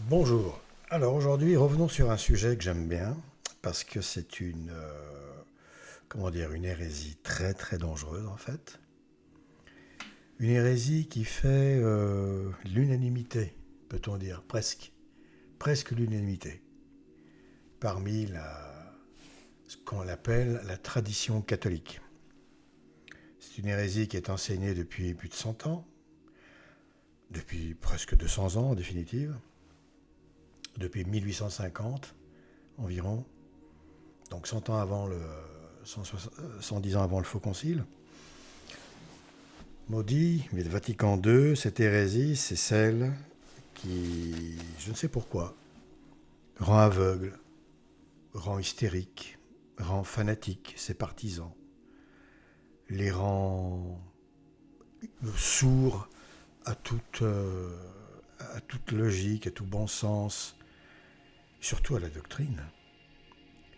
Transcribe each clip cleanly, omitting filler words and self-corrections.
Bonjour. Alors aujourd'hui, revenons sur un sujet que j'aime bien parce que c'est comment dire, une hérésie très très dangereuse en fait. Une hérésie qui fait l'unanimité, peut-on dire, presque l'unanimité parmi ce qu'on appelle la tradition catholique. C'est une hérésie qui est enseignée depuis plus de 100 ans, depuis presque 200 ans en définitive, depuis 1850 environ, donc 100 ans avant 110 ans avant le Faux Concile. Maudit, mais le Vatican II, cette hérésie, c'est celle qui, je ne sais pourquoi, rend aveugle, rend hystérique, rend fanatique ses partisans, les rend sourds à toute logique, à tout bon sens, surtout à la doctrine.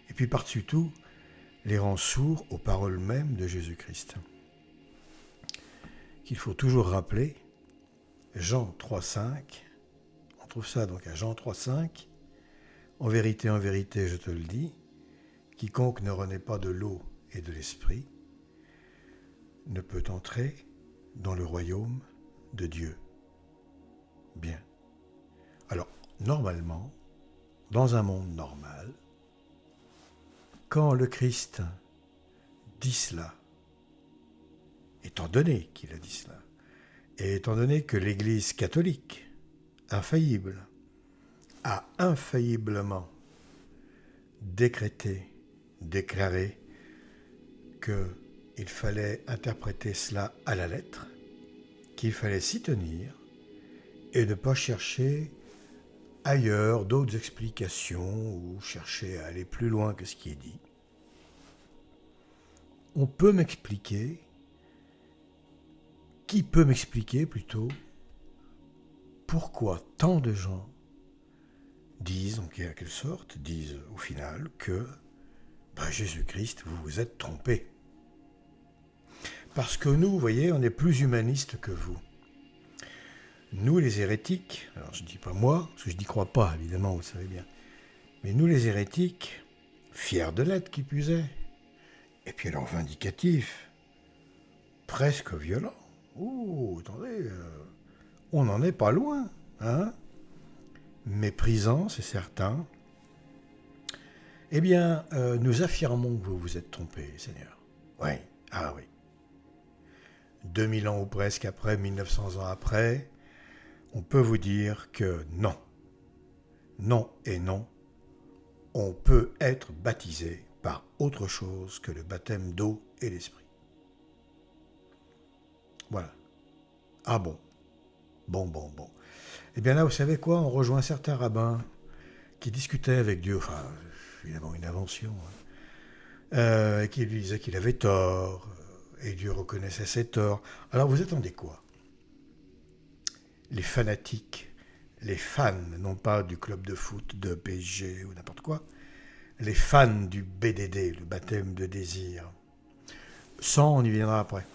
Et puis par-dessus tout, les rend sourds aux paroles mêmes de Jésus-Christ. Qu'il faut toujours rappeler, Jean 3,5, on trouve ça donc à Jean 3,5, en vérité, je te le dis, quiconque ne renaît pas de l'eau et de l'esprit ne peut entrer dans le royaume de Dieu. Bien. Alors, normalement, dans un monde normal, quand le Christ dit cela, étant donné qu'il a dit cela, et étant donné que l'Église catholique, infaillible, a infailliblement déclaré qu'il fallait interpréter cela à la lettre, qu'il fallait s'y tenir et ne pas chercher ailleurs d'autres explications ou chercher à aller plus loin que ce qui est dit. Qui peut m'expliquer plutôt, pourquoi tant de gens disent, en quelque sorte, disent au final que Jésus-Christ, vous vous êtes trompé. Parce que nous, vous voyez, on est plus humanistes que vous. Nous, les hérétiques, alors je ne dis pas moi, parce que je n'y crois pas, évidemment, vous le savez bien, mais nous, les hérétiques, fiers de l'être qui plus est, et puis alors vindicatifs, presque violents. Oh, attendez, on n'en est pas loin, hein? Méprisants, c'est certain. Eh bien, nous affirmons que vous vous êtes trompé, Seigneur. Oui, ah oui. 2000 ans ou presque après, 1900 ans après, on peut vous dire que non. Non et non, on peut être baptisé par autre chose que le baptême d'eau et l'esprit. Voilà. Ah bon. Bon. Eh bien là, vous savez quoi? On rejoint certains rabbins qui discutaient avec Dieu, enfin, évidemment une invention, et qui lui disaient qu'il avait tort, et Dieu reconnaissait ses torts. Alors vous attendez quoi? Les fanatiques, les fans, non pas du club de foot, de PSG ou n'importe quoi, les fans du BDD, le baptême de désir. Sans, on y viendra après.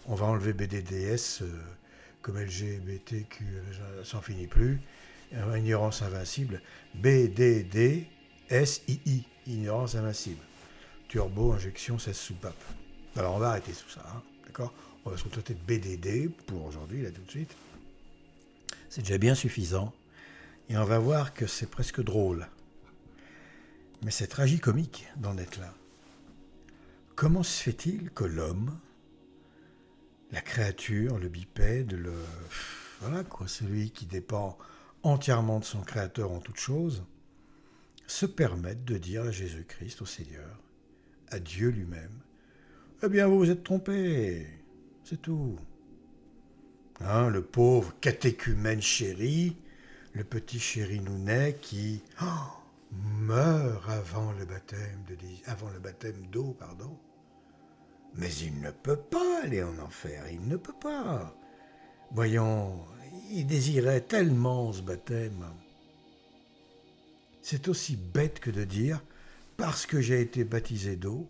On va enlever BDDS comme LGBTQ, ça n'en finit plus. Ignorance invincible. BDDSII, ignorance invincible. Turbo, injection, 16 soupapes. Alors on va arrêter tout ça, hein, d'accord? On va se contenter de BDD pour aujourd'hui, là tout de suite. C'est déjà bien suffisant. Et on va voir que c'est presque drôle. Mais c'est tragicomique d'en être là. Comment se fait-il que l'homme, la créature, le bipède, voilà quoi, celui qui dépend entièrement de son créateur en toute chose, se permette de dire à Jésus-Christ, au Seigneur, à Dieu lui-même, eh bien vous vous êtes trompé, c'est tout. Hein, le pauvre catéchumène chéri, le petit chéri Nounet qui meurt avant le baptême d'eau, pardon. Mais il ne peut pas aller en enfer, il ne peut pas. Voyons, il désirait tellement ce baptême. C'est aussi bête que de dire, parce que j'ai été baptisé d'eau,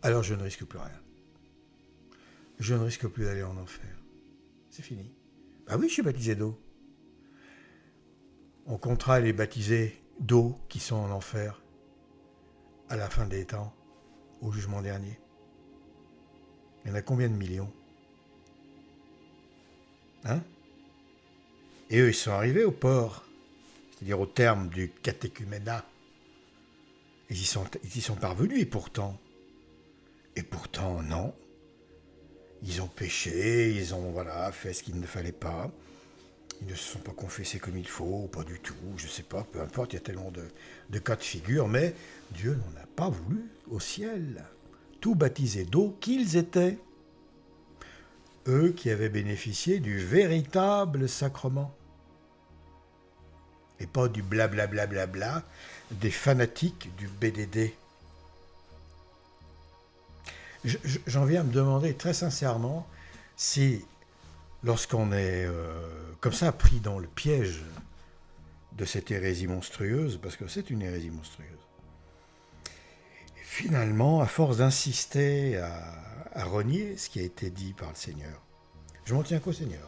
alors je ne risque plus rien. Je ne risque plus d'aller en enfer. C'est fini. Bah oui, je suis baptisé d'eau. on comptera les baptisés d'eau qui sont en enfer à la fin des temps, au jugement dernier. Il y en a combien de millions? Hein? Et eux, ils sont arrivés au port, c'est-à-dire au terme du catéchuménat. Ils y sont parvenus, et pourtant, non. Ils ont péché, ils ont fait ce qu'il ne fallait pas. Ils ne se sont pas confessés comme il faut, ou pas du tout, je ne sais pas, peu importe, il y a tellement de cas de figure, mais Dieu n'en a pas voulu au ciel. Tout baptisés d'eau qu'ils étaient. Eux qui avaient bénéficié du véritable sacrement. Et pas du blablabla des fanatiques du BDD. J'en viens à me demander très sincèrement si, lorsqu'on est comme ça pris dans le piège de cette hérésie monstrueuse, parce que c'est une hérésie monstrueuse, finalement, à force d'insister à renier ce qui a été dit par le Seigneur, je m'en tiens qu'au Seigneur.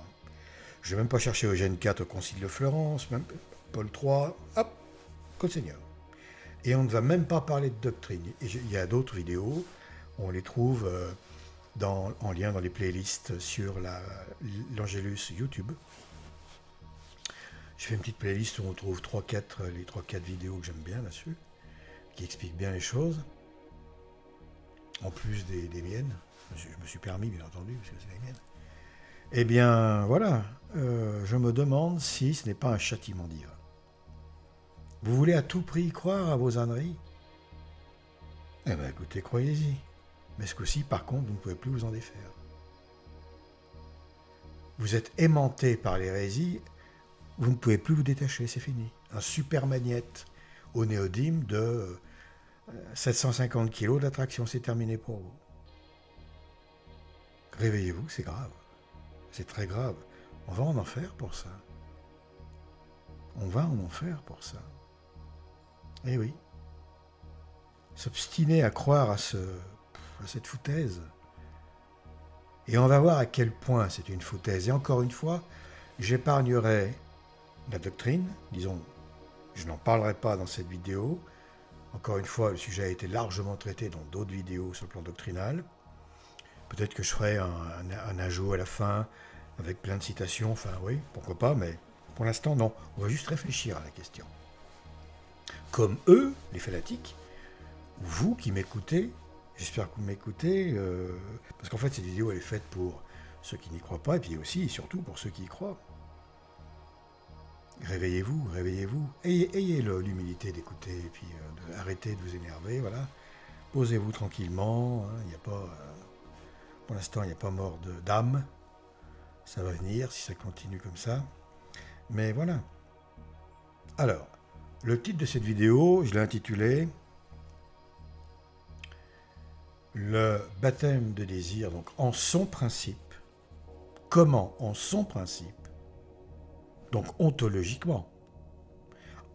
Je ne vais même pas chercher Eugène IV au Concile de Florence, même Paul III, hop, qu'au Seigneur. Et on ne va même pas parler de doctrine. Et il y a d'autres vidéos, on les trouve en lien dans les playlists sur l'Angélus YouTube. Je fais une petite playlist où on trouve les 3-4 vidéos que j'aime bien là-dessus, qui expliquent bien les choses, en plus des miennes. Je me suis permis, bien entendu, parce que c'est les miennes. Eh bien, voilà, je me demande si ce n'est pas un châtiment divin. Vous voulez à tout prix croire à vos âneries? Eh bien, écoutez, croyez-y. Mais ce coup-ci, par contre, vous ne pouvez plus vous en défaire. Vous êtes aimanté par l'hérésie, vous ne pouvez plus vous détacher, c'est fini. Un super magnète au néodyme de 750 kg d'attraction, c'est terminé pour vous. Réveillez-vous, c'est grave. C'est très grave. On va en enfer pour ça. On va en enfer pour ça. Eh oui. S'obstiner à croire à cette foutaise. Et on va voir à quel point c'est une foutaise. Et encore une fois, j'épargnerai la doctrine. Disons, je n'en parlerai pas dans cette vidéo. Encore une fois, le sujet a été largement traité dans d'autres vidéos sur le plan doctrinal. Peut-être que je ferai un ajout à la fin avec plein de citations. Enfin oui, pourquoi pas, mais pour l'instant, non. On va juste réfléchir à la question. Comme eux, les fanatiques, ou vous qui m'écoutez, j'espère que vous m'écoutez, parce qu'en fait, cette vidéo, elle est faite pour ceux qui n'y croient pas, et puis aussi, et surtout, pour ceux qui y croient. Réveillez-vous, réveillez-vous. Ayez l'humilité d'écouter, et puis arrêtez de vous énerver, voilà. Posez-vous tranquillement, hein, y a pas, pour l'instant, il n'y a pas mort d'âme. Ça va venir, si ça continue comme ça. Mais voilà. Alors, le titre de cette vidéo, je l'ai intitulé « Le baptême de désir, donc en son principe, comment en son principe, donc ontologiquement,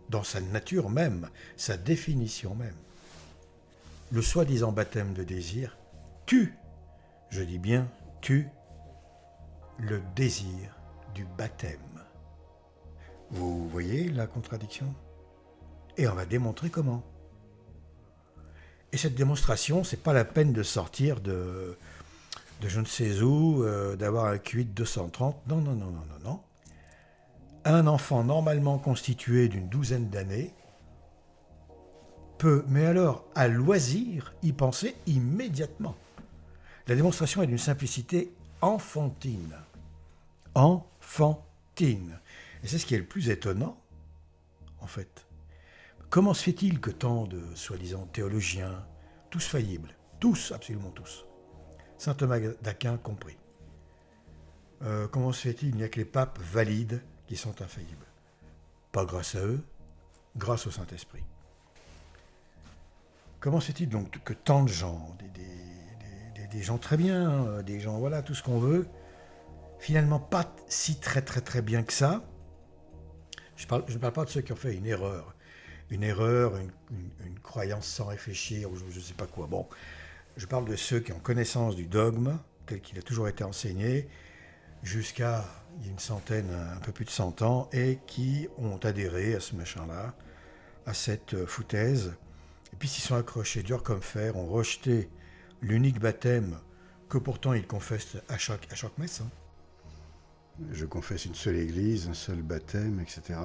dans sa nature même, sa définition même, le soi-disant baptême de désir tue, je dis bien tue, le désir du baptême. » Vous voyez la contradiction? Et on va démontrer comment. Et cette démonstration, c'est pas la peine de sortir de je ne sais où, d'avoir un QI de 230. Non, non, non, non, non, non. Un enfant normalement constitué d'une douzaine d'années peut, mais alors, à loisir, y penser immédiatement. La démonstration est d'une simplicité enfantine. Enfantine. Et c'est ce qui est le plus étonnant, en fait. Comment se fait-il que tant de soi-disant théologiens, tous faillibles, tous, absolument tous, saint Thomas d'Aquin compris, comment se fait-il qu'il n'y a que les papes valides qui sont infaillibles? Pas grâce à eux, grâce au Saint-Esprit. Comment se fait-il donc que tant de gens, des gens très bien, des gens, voilà, tout ce qu'on veut, finalement pas si très très très bien que ça? Je ne parle pas de ceux qui ont fait une erreur, une croyance sans réfléchir, ou je ne sais pas quoi. Bon, je parle de ceux qui ont connaissance du dogme, tel qu'il a toujours été enseigné. jusqu'à il y a une centaine, un peu plus de 100 ans, et qui ont adhéré à ce machin-là, à cette foutaise, et puis s'y sont accrochés dur comme fer, ont rejeté l'unique baptême que pourtant ils confessent à chaque messe. Hein. Je confesse une seule église, un seul baptême, etc.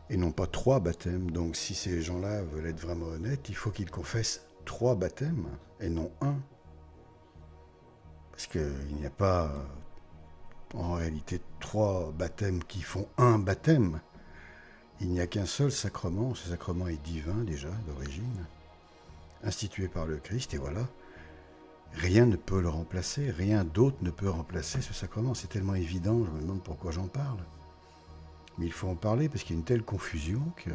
Et non pas 3 baptêmes. Donc si ces gens-là veulent être vraiment honnêtes, il faut qu'ils confessent 3 baptêmes et non un. Parce qu'il n'y a pas en réalité 3 baptêmes qui font un baptême. Il n'y a qu'un seul sacrement. Ce sacrement est divin déjà d'origine, institué par le Christ, et voilà. Rien ne peut le remplacer, rien d'autre ne peut remplacer ce sacrement. C'est tellement évident, je me demande pourquoi j'en parle. Mais il faut en parler parce qu'il y a une telle confusion que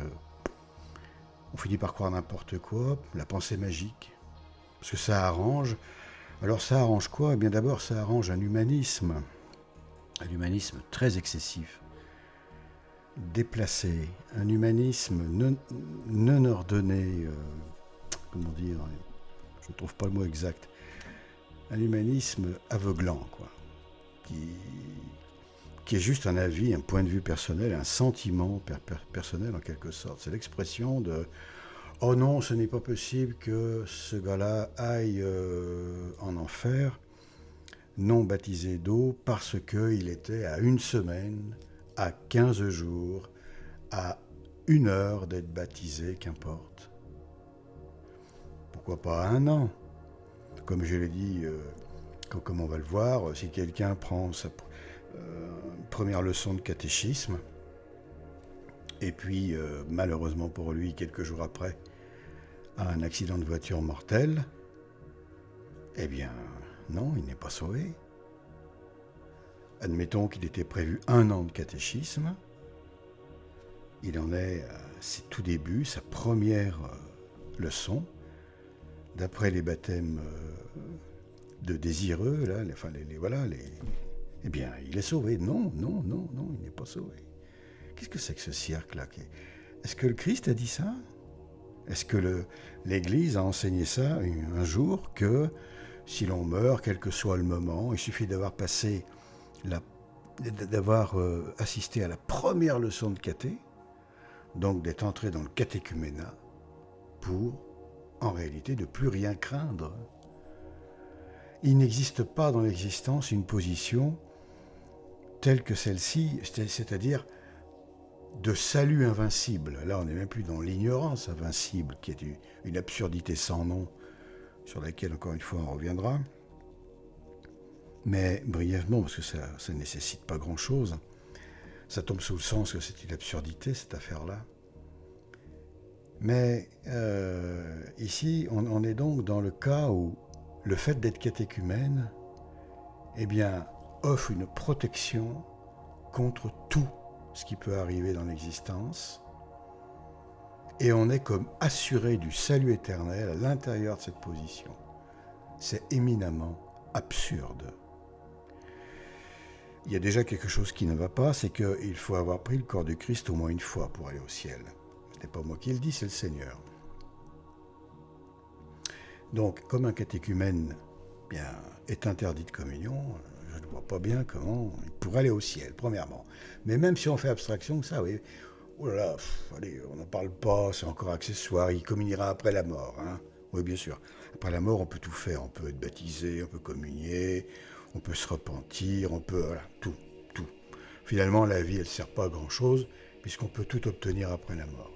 on finit par croire n'importe quoi, la pensée magique. Parce que ça arrange. Alors ça arrange quoi? Eh bien d'abord, ça arrange un humanisme très excessif, déplacé, un humanisme non ordonné, comment dire, je ne trouve pas le mot exact, un humanisme aveuglant, quoi, qui est juste un avis, un point de vue personnel, un sentiment personnel en quelque sorte. C'est l'expression de « Oh non, ce n'est pas possible que ce gars-là aille en enfer, non baptisé d'eau, parce qu'il était à 1 semaine, à 15 jours, à 1 heure d'être baptisé, qu'importe. Pourquoi pas à 1 an? Comme je l'ai dit, comme on va le voir, si quelqu'un prend sa première leçon de catéchisme, et puis malheureusement pour lui, quelques jours après, a un accident de voiture mortel, eh bien non, il n'est pas sauvé. Admettons qu'il était prévu 1 an de catéchisme, il en est à ses tout débuts, sa première leçon, d'après les baptêmes de désireux, là, eh bien, il est sauvé. Non, il n'est pas sauvé. Qu'est-ce que c'est que ce cirque-là? Est-ce que le Christ a dit ça? Est-ce que l'Église a enseigné ça un jour, que si l'on meurt, quel que soit le moment, il suffit d'avoir assisté à la première leçon de caté, donc d'être entré dans le catéchuménat, pour, en réalité, ne plus rien craindre? Il n'existe pas dans l'existence une position telle que celle-ci, c'est-à-dire de salut invincible. Là, on n'est même plus dans l'ignorance invincible, qui est une absurdité sans nom, sur laquelle, encore une fois, on reviendra. Mais brièvement, parce que ça ne nécessite pas grand-chose, ça tombe sous le sens que c'est une absurdité, cette affaire-là. Mais ici, on est donc dans le cas où le fait d'être catéchumène, eh bien, offre une protection contre tout ce qui peut arriver dans l'existence, et on est comme assuré du salut éternel à l'intérieur de cette position. C'est éminemment absurde. Il y a déjà quelque chose qui ne va pas, c'est qu'il faut avoir pris le corps du Christ au moins 1 fois pour aller au ciel. Ce n'est pas moi qui le dis, c'est le Seigneur. Donc, comme un catéchumène est interdit de communion, je ne vois pas bien comment il pourrait aller au ciel, premièrement. Mais même si on fait abstraction de ça, oui, oh là là, allez, on n'en parle pas, c'est encore accessoire, il communiera après la mort. Hein. Oui, bien sûr. Après la mort, on peut tout faire. On peut être baptisé, on peut communier, on peut se repentir, on peut... Voilà, tout. Finalement, la vie, elle ne sert pas à grand-chose, puisqu'on peut tout obtenir après la mort.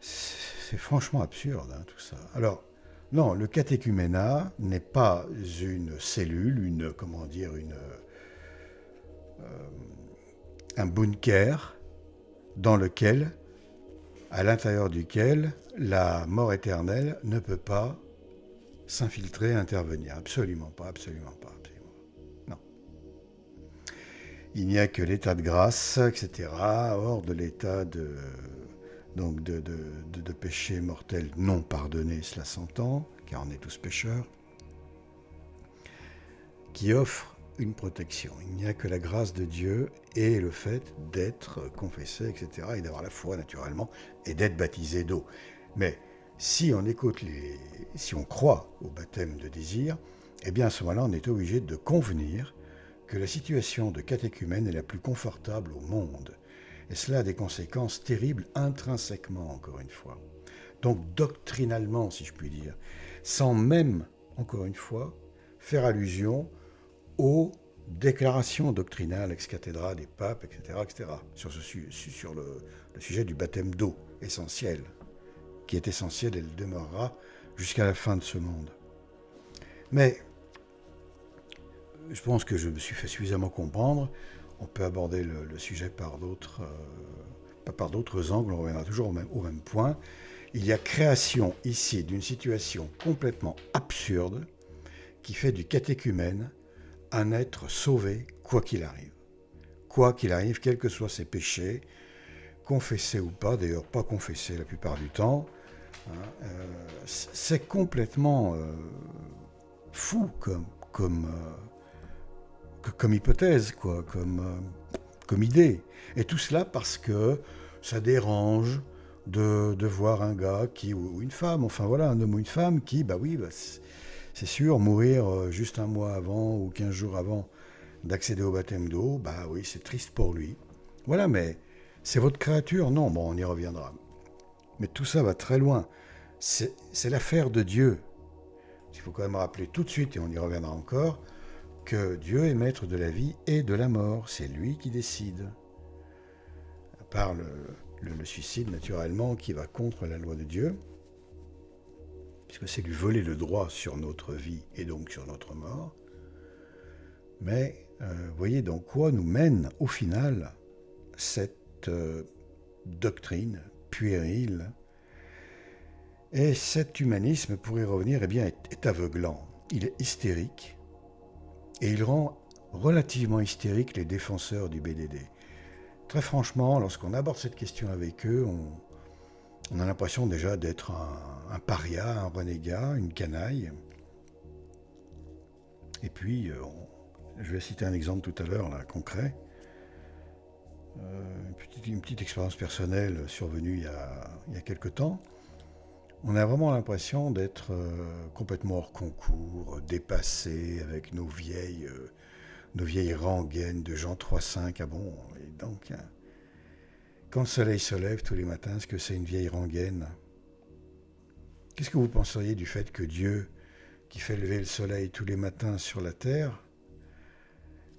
C'est franchement absurde, hein, tout ça. Alors, non, le catéchuménat n'est pas une cellule, un bunker à l'intérieur duquel la mort éternelle ne peut pas s'infiltrer, intervenir. Absolument pas. Non. Il n'y a que l'état de grâce, etc., hors de l'état de péché mortel non pardonné, cela s'entend, car on est tous pécheurs, qui offre une protection. Il n'y a que la grâce de Dieu et le fait d'être confessé, etc., et d'avoir la foi, naturellement, et d'être baptisé d'eau. Mais si on croit au baptême de désir, eh bien à ce moment-là, on est obligé de convenir que la situation de catéchumène est la plus confortable au monde. Et cela a des conséquences terribles intrinsèquement, encore une fois. Donc doctrinalement, si je puis dire, sans même, encore une fois, faire allusion aux déclarations doctrinales ex cathedra des papes, etc., sur le sujet du baptême d'eau, essentiel, qui est essentiel et le demeurera jusqu'à la fin de ce monde. Mais je pense que je me suis fait suffisamment comprendre. On peut aborder le sujet par d'autres angles, on reviendra toujours au même point. Il y a création ici d'une situation complètement absurde qui fait du catéchumène un être sauvé quoi qu'il arrive. Quoi qu'il arrive, quels que soient ses péchés, confessés ou pas, d'ailleurs pas confessés la plupart du temps, c'est complètement fou comme hypothèse, quoi, comme idée. Et tout cela parce que ça dérange de voir un gars ou une femme, enfin voilà, un homme ou une femme qui, c'est sûr, mourir juste un mois avant ou 15 jours avant d'accéder au baptême d'eau, oui, c'est triste pour lui. Voilà, mais c'est votre créature? Non, bon, on y reviendra. Mais tout ça va très loin. C'est l'affaire de Dieu. Il faut quand même rappeler tout de suite, et on y reviendra encore, que Dieu est maître de la vie et de la mort. C'est lui qui décide. À part le suicide, naturellement, qui va contre la loi de Dieu, puisque c'est lui voler le droit sur notre vie et donc sur notre mort. Mais voyez dans quoi nous mène, au final, cette doctrine puérile. Et cet humanisme, pour y revenir, est aveuglant. Il est hystérique. Et il rend relativement hystériques les défenseurs du BDD. Très franchement, lorsqu'on aborde cette question avec eux, on a l'impression déjà d'être un paria, un renégat, une canaille. Et puis, je vais citer un exemple tout à l'heure, là, concret. Une petite expérience personnelle survenue il y a quelque temps. On a vraiment l'impression d'être complètement hors concours, dépassé avec nos vieilles rengaines de Jean 3.5. Ah bon, et donc, quand le soleil se lève tous les matins, est-ce que c'est une vieille rengaine? Qu'est-ce que vous penseriez du fait que Dieu, qui fait lever le soleil tous les matins sur la terre,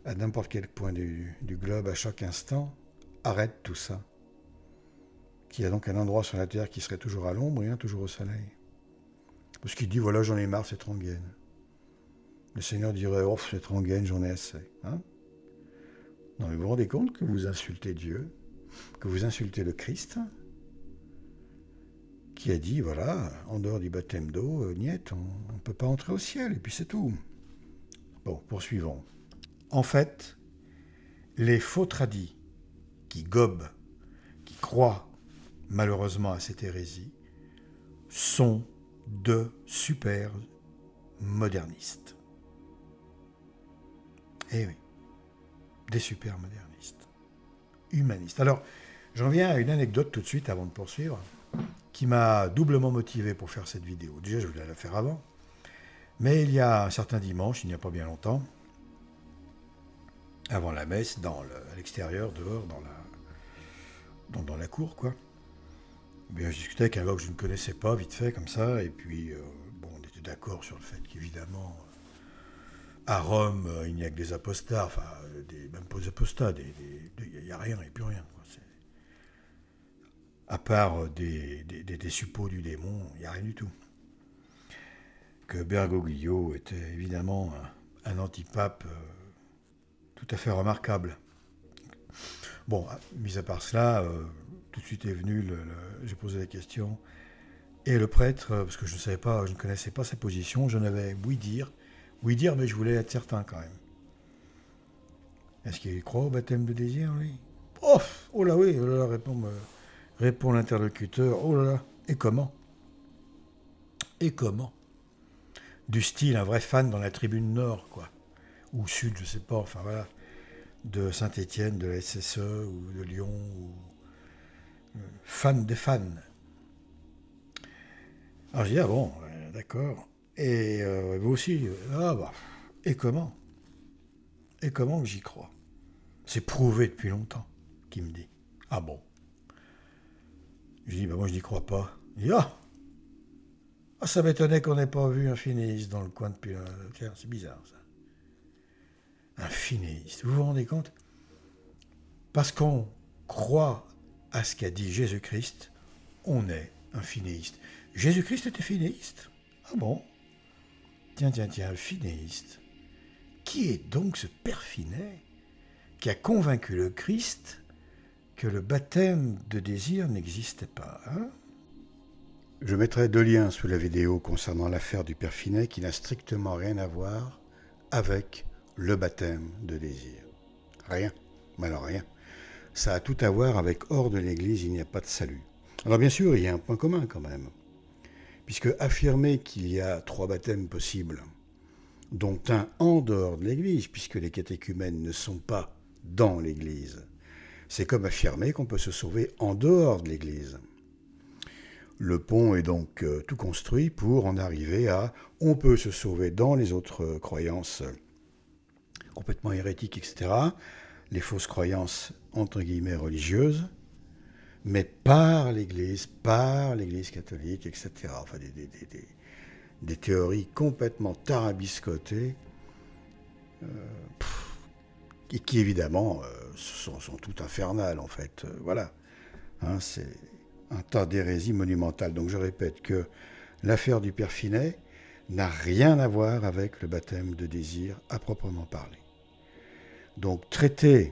à n'importe quel point du globe, à chaque instant, arrête tout ça? Qu'il y a donc un endroit sur la terre qui serait toujours à l'ombre et un toujours au soleil. Parce qu'il dit, voilà, j'en ai marre, cette rengaine. Le Seigneur dirait, oh, cette rengaine, j'en ai assez. Hein? Non, mais vous vous rendez compte que vous insultez Dieu, que vous insultez le Christ, qui a dit, voilà, en dehors du baptême d'eau, niet, on ne peut pas entrer au ciel, et puis c'est tout. Bon, poursuivons. En fait, les faux tradis qui gobent, qui croient malheureusement à cette hérésie, sont de super modernistes. Eh oui, des super modernistes, humanistes. Alors, j'en viens à une anecdote tout de suite avant de poursuivre, qui m'a doublement motivé pour faire cette vidéo. Déjà, je voulais la faire avant, mais il y a un certain dimanche, il n'y a pas bien longtemps, avant la messe, à l'extérieur, dehors, dans la cour, quoi. Bien, je discutais avec un gars que je ne connaissais pas, vite fait, comme ça, et puis, on était d'accord sur le fait qu'évidemment, à Rome, il n'y a que des apostats, enfin, même pas des apostats, il n'y a rien, il n'y a plus rien, quoi. À part des suppôts du démon, il n'y a rien du tout. Que Bergoglio était évidemment un antipape tout à fait remarquable. Bon, mis à part cela, tout de suite est venu, j'ai posé la question, et le prêtre, parce que je ne connaissais pas sa position, j'en avais oui dire, mais je voulais être certain quand même. Est-ce qu'il croit au baptême de désir, lui? Oh là oui, oh là là, répond l'interlocuteur, oh là là, et comment? Du style, un vrai fan dans la tribune nord, quoi, ou sud, je sais pas, enfin voilà, de Saint-Étienne, de la SSE, ou de Lyon, ou fan des fans. Alors j'ai dit, ah bon, d'accord. Et vous aussi, ah bah, et comment? Et comment que j'y crois? C'est prouvé depuis longtemps, qu'il me dit. Ah bon? Je dis, bah moi je n'y crois pas. Il dit, ah, ça m'étonnait qu'on n'ait pas vu un finéiste dans le coin depuis... Tiens, c'est bizarre ça. Un finéiste, vous vous rendez compte? Parce qu'on croit à ce qu'a dit Jésus-Christ, on est un finéiste. Jésus-Christ était finéiste? Ah bon? Tiens, tiens, tiens, un finéiste. Qui est donc ce père Finet qui a convaincu le Christ que le baptême de désir n'existait pas, hein? Je mettrai 2 liens sous la vidéo concernant l'affaire du père Finet qui n'a strictement rien à voir avec le baptême de désir. Rien, mais alors rien. Ça a tout à voir avec hors de l'Église, il n'y a pas de salut. Alors bien sûr, il y a un point commun quand même, puisque affirmer qu'il y a 3 baptêmes possibles, dont un en dehors de l'Église, puisque les catéchumènes ne sont pas dans l'Église, c'est comme affirmer qu'on peut se sauver en dehors de l'Église. Le pont est donc tout construit pour en arriver à on peut se sauver dans les autres croyances complètement hérétiques, etc., les fausses croyances entre guillemets religieuses, mais par l'Église catholique, etc. Enfin, des théories complètement tarabiscotées et qui évidemment sont toutes infernales en fait. Voilà, hein, c'est un tas d'hérésies monumentales. Donc je répète que l'affaire du père Finet n'a rien à voir avec le baptême de désir à proprement parler. Donc traiter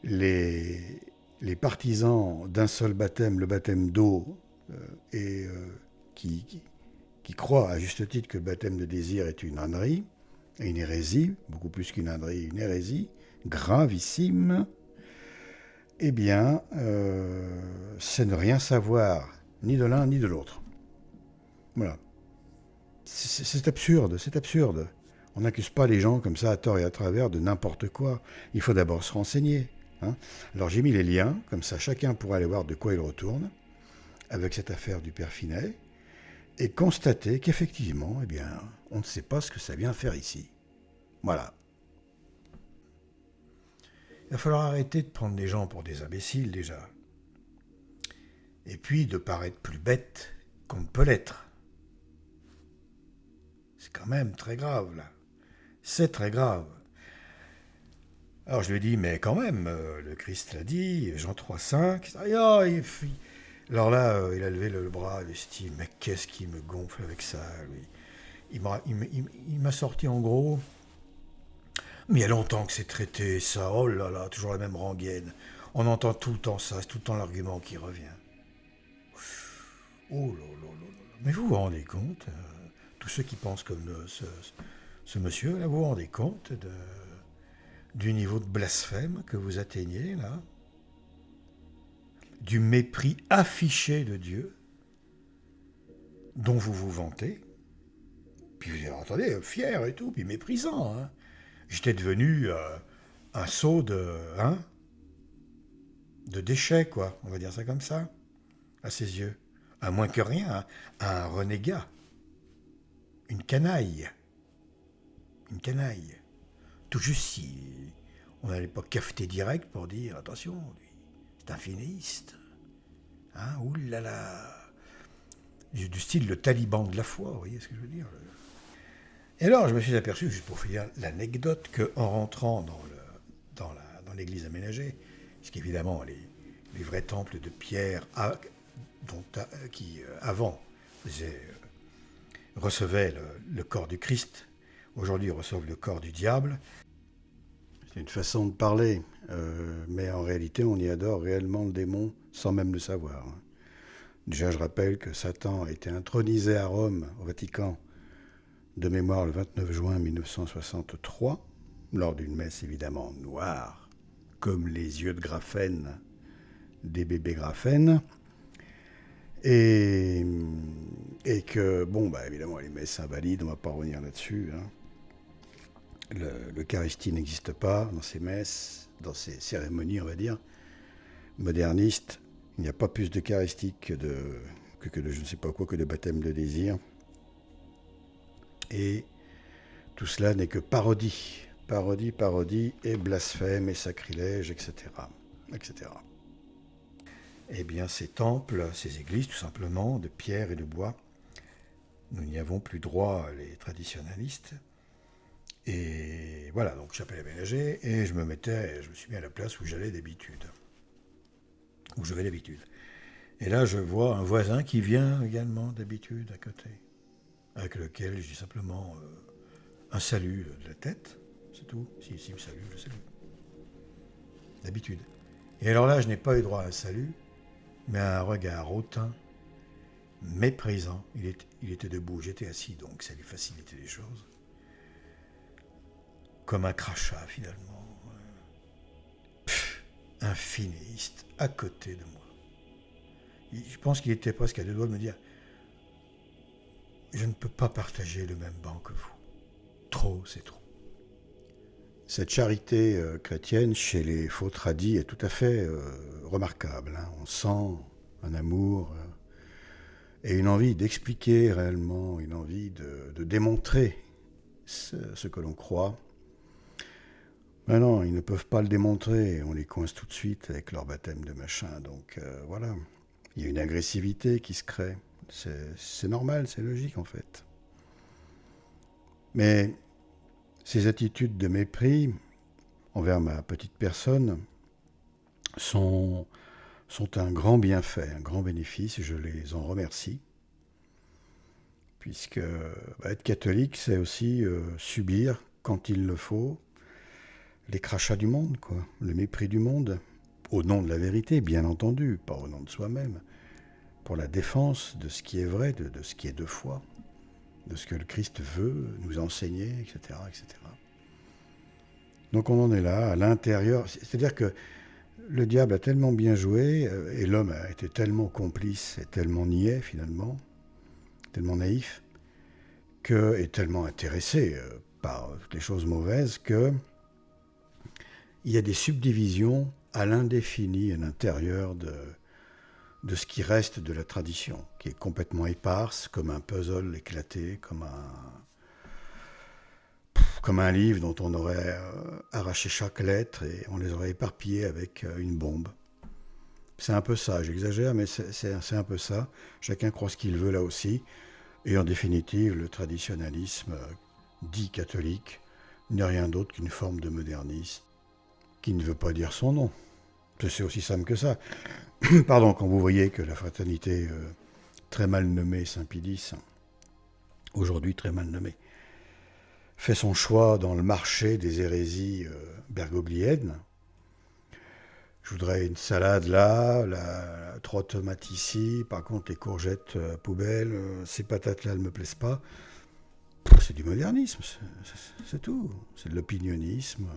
les partisans d'un seul baptême, le baptême d'eau, et qui croient à juste titre que le baptême de désir est une ânerie, une hérésie, beaucoup plus qu'une ânerie, une hérésie gravissime, eh bien, c'est ne rien savoir ni de l'un ni de l'autre. Voilà. C'est absurde, c'est absurde. On n'accuse pas les gens comme ça à tort et à travers de n'importe quoi. Il faut d'abord se renseigner. Hein. Alors j'ai mis les liens, comme ça chacun pourra aller voir de quoi il retourne, avec cette affaire du père Finet, et constater qu'effectivement, eh bien, on ne sait pas ce que ça vient faire ici. Voilà. Il va falloir arrêter de prendre les gens pour des imbéciles déjà. Et puis de paraître plus bête qu'on ne peut l'être. C'est quand même très grave là. C'est très grave. Alors je lui ai dit, mais quand même, le Christ l'a dit, Jean 3,5. Alors là, il a levé le bras, il s'est dit, mais qu'est-ce qui me gonfle avec ça, lui? Il m'a sorti en gros, mais il y a longtemps que c'est traité, ça, oh là là, toujours la même rengaine. On entend tout le temps ça, c'est tout le temps l'argument qui revient. Oh là là là là. Mais vous vous rendez compte, tous ceux qui pensent comme ce monsieur, là, vous vous rendez compte du niveau de blasphème que vous atteignez, là? Du mépris affiché de Dieu, dont vous vous vantez? Puis vous dites, attendez, fier et tout, puis méprisant, hein? J'étais devenu un sot de déchets, quoi, on va dire ça comme ça, à ses yeux. À moins que rien, hein, un renégat, une canaille. Une canaille. Tout juste si on n'allait pas cafeter direct pour dire, attention, lui, c'est un finéiste. Hein, oulala. Du style le taliban de la foi, vous voyez ce que je veux dire? Et alors, je me suis aperçu, juste pour finir l'anecdote, qu'en rentrant dans l'église aménagée, puisqu'évidemment, les vrais temples de pierre qui, avant, recevaient le corps du Christ, aujourd'hui reçoivent le corps du diable. C'est une façon de parler, mais en réalité, on y adore réellement le démon sans même le savoir. Déjà, je rappelle que Satan a été intronisé à Rome, au Vatican, de mémoire le 29 juin 1963, lors d'une messe évidemment noire, comme les yeux de graphène des bébés graphènes, et que, bon, bah évidemment, les messes invalides, on ne va pas revenir là-dessus. Hein. L'Eucharistie n'existe pas dans ces messes, dans ces cérémonies, on va dire, modernistes. Il n'y a pas plus d'Eucharistie que de je ne sais pas quoi, que de baptême de désir. et tout cela n'est que parodie. Parodie et blasphème et sacrilège, etc. etc. Eh bien, ces temples, ces églises, tout simplement, de pierre et de bois, nous n'y avons plus droit, les traditionalistes. Et voilà, donc j'appelle aménager et je me suis mis à la place où j'allais d'habitude. Où je vais d'habitude. Et là, je vois un voisin qui vient également d'habitude à côté, avec lequel je dis simplement un salut de la tête, c'est tout. S'il me salue, je salue. D'habitude. Et alors là, je n'ai pas eu droit à un salut, mais à un regard hautain, méprisant. Il était debout, j'étais assis, donc ça lui facilitait les choses. Comme un crachat, finalement. Un finéiste à côté de moi. Je pense qu'il était presque à deux doigts de me dire « Je ne peux pas partager le même banc que vous. Trop, c'est trop. » Cette charité chrétienne chez les faux tradis est tout à fait remarquable. Hein. On sent un amour et une envie d'expliquer réellement, une envie de démontrer ce que l'on croit. Mais non, ils ne peuvent pas le démontrer, on les coince tout de suite avec leur baptême de machin. Donc voilà, il y a une agressivité qui se crée. C'est normal, c'est logique en fait. Mais ces attitudes de mépris envers ma petite personne sont un grand bienfait, un grand bénéfice, et je les en remercie. Puisque être catholique, c'est aussi subir, quand il le faut, les crachats du monde, quoi, le mépris du monde, au nom de la vérité, bien entendu, pas au nom de soi-même, pour la défense de ce qui est vrai, de ce qui est de foi, de ce que le Christ veut nous enseigner, etc., etc. Donc on en est là, à l'intérieur, c'est-à-dire que le diable a tellement bien joué, et l'homme a été tellement complice et tellement niais, finalement, tellement naïf, et tellement intéressé par toutes les choses mauvaises, que il y a des subdivisions à l'indéfini à l'intérieur de ce qui reste de la tradition, qui est complètement éparse, comme un puzzle éclaté, comme un livre dont on aurait arraché chaque lettre et on les aurait éparpillés avec une bombe. C'est un peu ça, j'exagère, mais c'est un peu ça. Chacun croit ce qu'il veut là aussi. Et en définitive, le traditionnalisme dit catholique n'est rien d'autre qu'une forme de modernisme qui ne veut pas dire son nom. C'est aussi simple que ça. Pardon, quand vous voyez que la fraternité très mal nommée Saint-Pie X, aujourd'hui très mal nommée, fait son choix dans le marché des hérésies bergogliennes. Je voudrais une salade là, 3 tomates ici, par contre les courgettes poubelle, ces patates là ne me plaisent pas. C'est du modernisme, c'est tout. C'est de l'opinionnisme.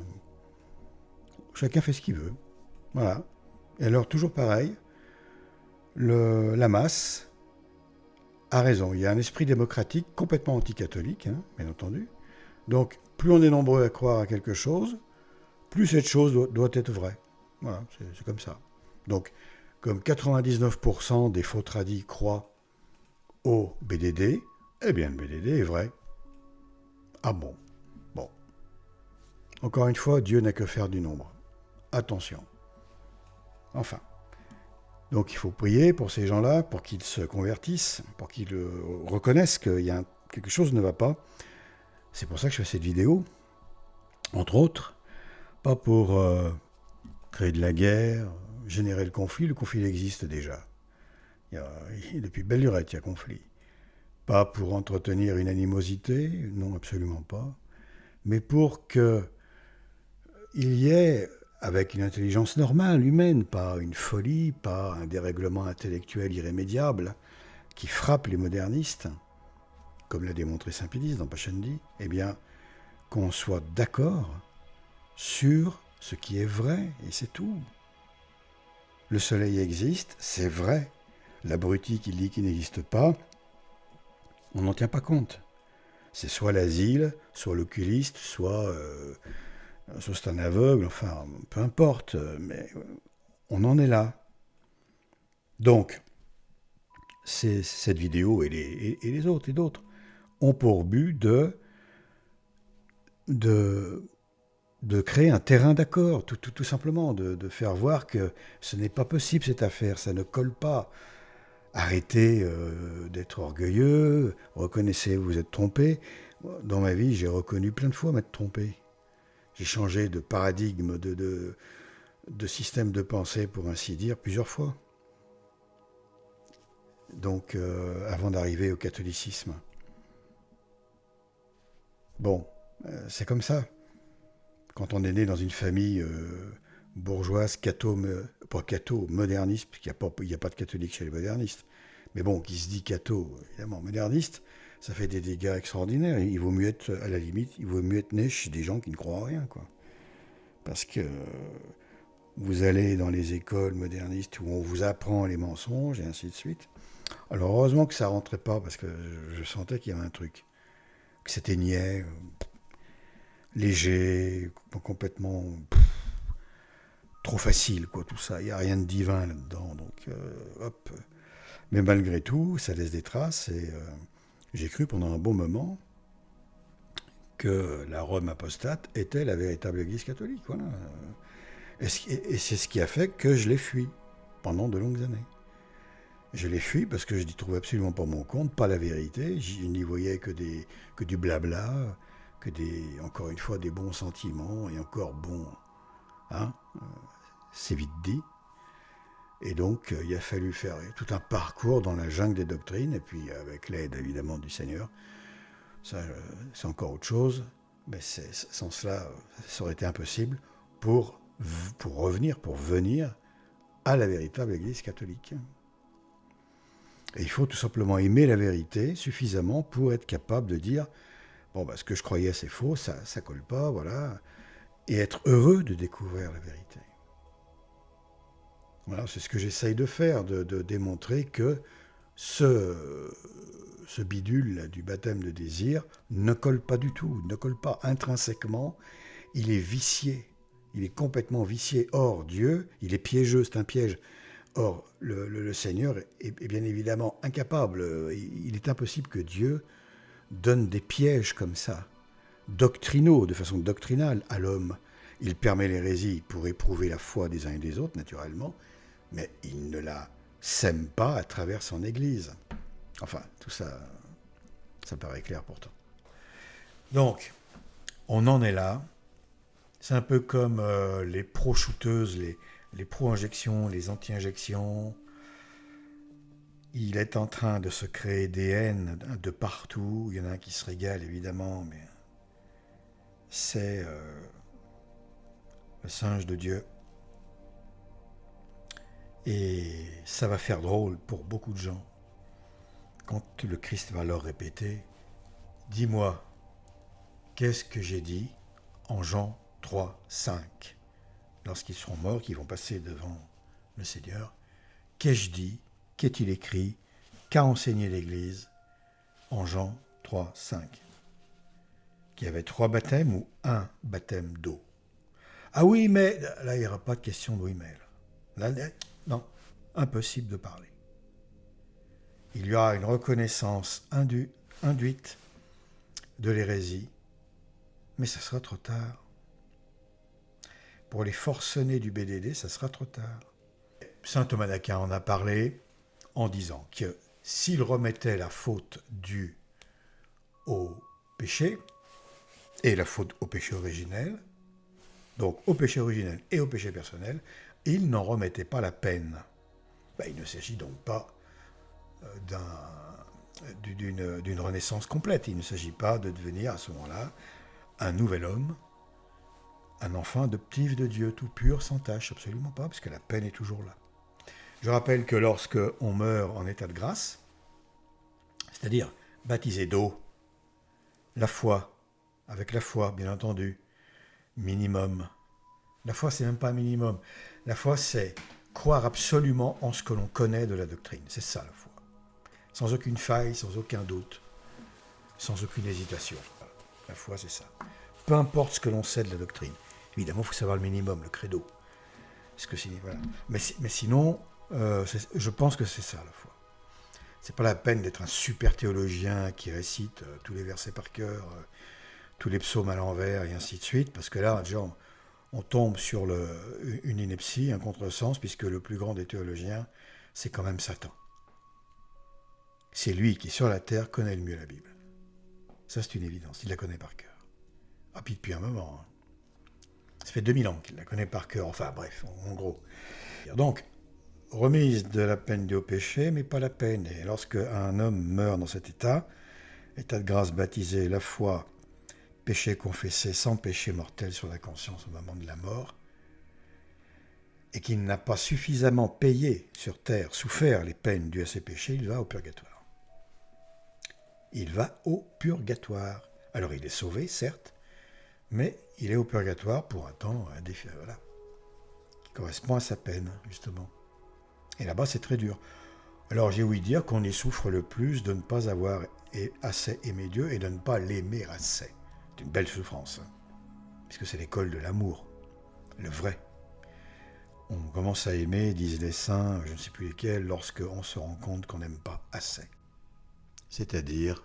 Chacun fait ce qu'il veut. Voilà. Et alors, toujours pareil, la masse a raison. Il y a un esprit démocratique complètement anticatholique, hein, bien entendu. Donc, plus on est nombreux à croire à quelque chose, plus cette chose doit être vraie. Voilà, c'est comme ça. Donc, comme 99% des faux tradis croient au BDD, eh bien, le BDD est vrai. Ah bon? Bon. Encore une fois, Dieu n'a que faire du nombre. Attention. Enfin. Donc, il faut prier pour ces gens-là, pour qu'ils se convertissent, pour qu'ils reconnaissent quelque chose ne va pas. C'est pour ça que je fais cette vidéo, entre autres, pas pour créer de la guerre, générer le conflit existe déjà. Depuis belle lurette, il y a conflit. Pas pour entretenir une animosité, non, absolument pas, mais pour qu'il y ait, avec une intelligence normale, humaine, pas une folie, pas un dérèglement intellectuel irrémédiable qui frappe les modernistes, comme l'a démontré Saint-Pie X dans Pascendi, eh bien, qu'on soit d'accord sur ce qui est vrai, et c'est tout. Le soleil existe, c'est vrai. L'abruti qui dit qu'il n'existe pas, on n'en tient pas compte. C'est soit l'asile, soit l'oculiste, soit c'est un aveugle, enfin, peu importe, mais on en est là. Donc, cette vidéo et les autres et d'autres ont pour but de, de créer un terrain d'accord, tout simplement, de faire voir que ce n'est pas possible cette affaire, ça ne colle pas. Arrêtez d'être orgueilleux, reconnaissez, vous êtes trompé. Dans ma vie, j'ai reconnu plein de fois m'être trompé. J'ai changé de paradigme, de système de pensée, pour ainsi dire, plusieurs fois. Donc, avant d'arriver au catholicisme. Bon, c'est comme ça. Quand on est né dans une famille bourgeoise, pas catho, moderniste, parce qu'il n'y a pas de catholique chez les modernistes, mais bon, qui se dit catho, évidemment, moderniste, ça fait des dégâts extraordinaires. Il vaut mieux être, à la limite, il vaut mieux être né chez des gens qui ne croient en rien, quoi. Parce que vous allez dans les écoles modernistes où on vous apprend les mensonges et ainsi de suite. Alors heureusement que ça rentrait pas, parce que je sentais qu'il y avait un truc, que c'était niais, léger, complètement trop facile, quoi, tout ça. Il n'y a rien de divin là-dedans, donc hop. Mais malgré tout, ça laisse des traces, et j'ai cru pendant un bon moment que la Rome apostate était la véritable Église catholique, voilà. Et c'est ce qui a fait que je l'ai fui pendant de longues années. Je l'ai fui parce que je n'y trouvais absolument pas mon compte, pas la vérité. Je n'y voyais que du blabla, encore une fois, des bons sentiments, et encore bon, hein, c'est vite dit. Et donc, il a fallu faire tout un parcours dans la jungle des doctrines, et puis avec l'aide évidemment du Seigneur. Ça, c'est encore autre chose, mais sans cela, ça aurait été impossible pour venir à la véritable Église catholique. Et il faut tout simplement aimer la vérité suffisamment pour être capable de dire bon, ce que je croyais c'est faux, ça colle pas, voilà, et être heureux de découvrir la vérité. Voilà, c'est ce que j'essaye de faire, de démontrer que ce bidule là, du baptême de désir ne colle pas du tout, ne colle pas intrinsèquement, il est vicié, il est complètement vicié. Or, Dieu, il est piégeux, c'est un piège. Or, le Seigneur est bien évidemment incapable, il est impossible que Dieu donne des pièges comme ça, doctrinaux, de façon doctrinale à l'homme. Il permet l'hérésie pour éprouver la foi des uns et des autres, naturellement, mais il ne la sème pas à travers son Église. Enfin, tout ça, ça paraît clair pourtant. Donc, on en est là. C'est un peu comme les pro-shooteuses, les pro-injections, les anti-injections. Il est en train de se créer des haines de partout. Il y en a un qui se régale, évidemment, mais c'est le singe de Dieu. Et ça va faire drôle pour beaucoup de gens. Quand le Christ va leur répéter « Dis-moi, qu'est-ce que j'ai dit ?» en Jean 3, 5. Lorsqu'ils seront morts, qu'ils vont passer devant le Seigneur. « Qu'ai-je dit ? Qu'est-il écrit ? Qu'a enseigné l'Église ?» en Jean 3, 5. Qu'il y avait 3 baptêmes ou un baptême d'eau. Ah oui, mais là, il n'y aura pas de question de oui, mais là, non, impossible de parler. Il y aura une reconnaissance induite de l'hérésie, mais ça sera trop tard. Pour les forcenés du BDD, ça sera trop tard. Saint Thomas d'Aquin en a parlé en disant que s'il remettait la faute due au péché, et la faute au péché originel, donc au péché originel et au péché personnel, il n'en remettait pas la peine. Il ne s'agit donc pas d'une renaissance complète. Il ne s'agit pas de devenir à ce moment-là un nouvel homme, un enfant adoptif de Dieu, tout pur, sans tache, absolument pas, parce que la peine est toujours là. Je rappelle que lorsque on meurt en état de grâce, c'est-à-dire baptisé d'eau, avec la foi, bien entendu, minimum. La foi, c'est même pas un minimum. La foi, c'est croire absolument en ce que l'on connaît de la doctrine. C'est ça, la foi. Sans aucune faille, sans aucun doute, sans aucune hésitation. La foi, c'est ça. Peu importe ce que l'on sait de la doctrine. Évidemment, il faut savoir le minimum, le credo. Parce que voilà. Mais sinon, je pense que c'est ça, la foi. C'est pas la peine d'être un super théologien qui récite tous les versets par cœur, tous les psaumes à l'envers et ainsi de suite, parce que là, déjà, on tombe sur une ineptie, un contresens, puisque le plus grand des théologiens, c'est quand même Satan. C'est lui qui, sur la terre, connaît le mieux la Bible. Ça, c'est une évidence. Il la connaît par cœur. Ah, puis depuis un moment. Ça fait 2000 ans qu'il la connaît par cœur. Enfin, bref, en gros. Donc, remise de la peine due au péché, mais pas la peine. Et lorsque un homme meurt dans cet état de grâce baptisé, la foi, péché confessé sans péché mortel sur la conscience au moment de la mort, et qu'il n'a pas suffisamment payé sur terre, souffert les peines dues à ses péchés, il va au purgatoire. Il va au purgatoire. Alors il est sauvé, certes, mais il est au purgatoire pour un temps indéfini, voilà, qui correspond à sa peine, justement. Et là-bas, c'est très dur. Alors j'ai ouï dire qu'on y souffre le plus de ne pas avoir assez aimé Dieu et de ne pas l'aimer assez. C'est une belle souffrance, hein, puisque c'est l'école de l'amour, le vrai. On commence à aimer, disent les saints, je ne sais plus lesquels, lorsqu'on se rend compte qu'on n'aime pas assez. C'est-à-dire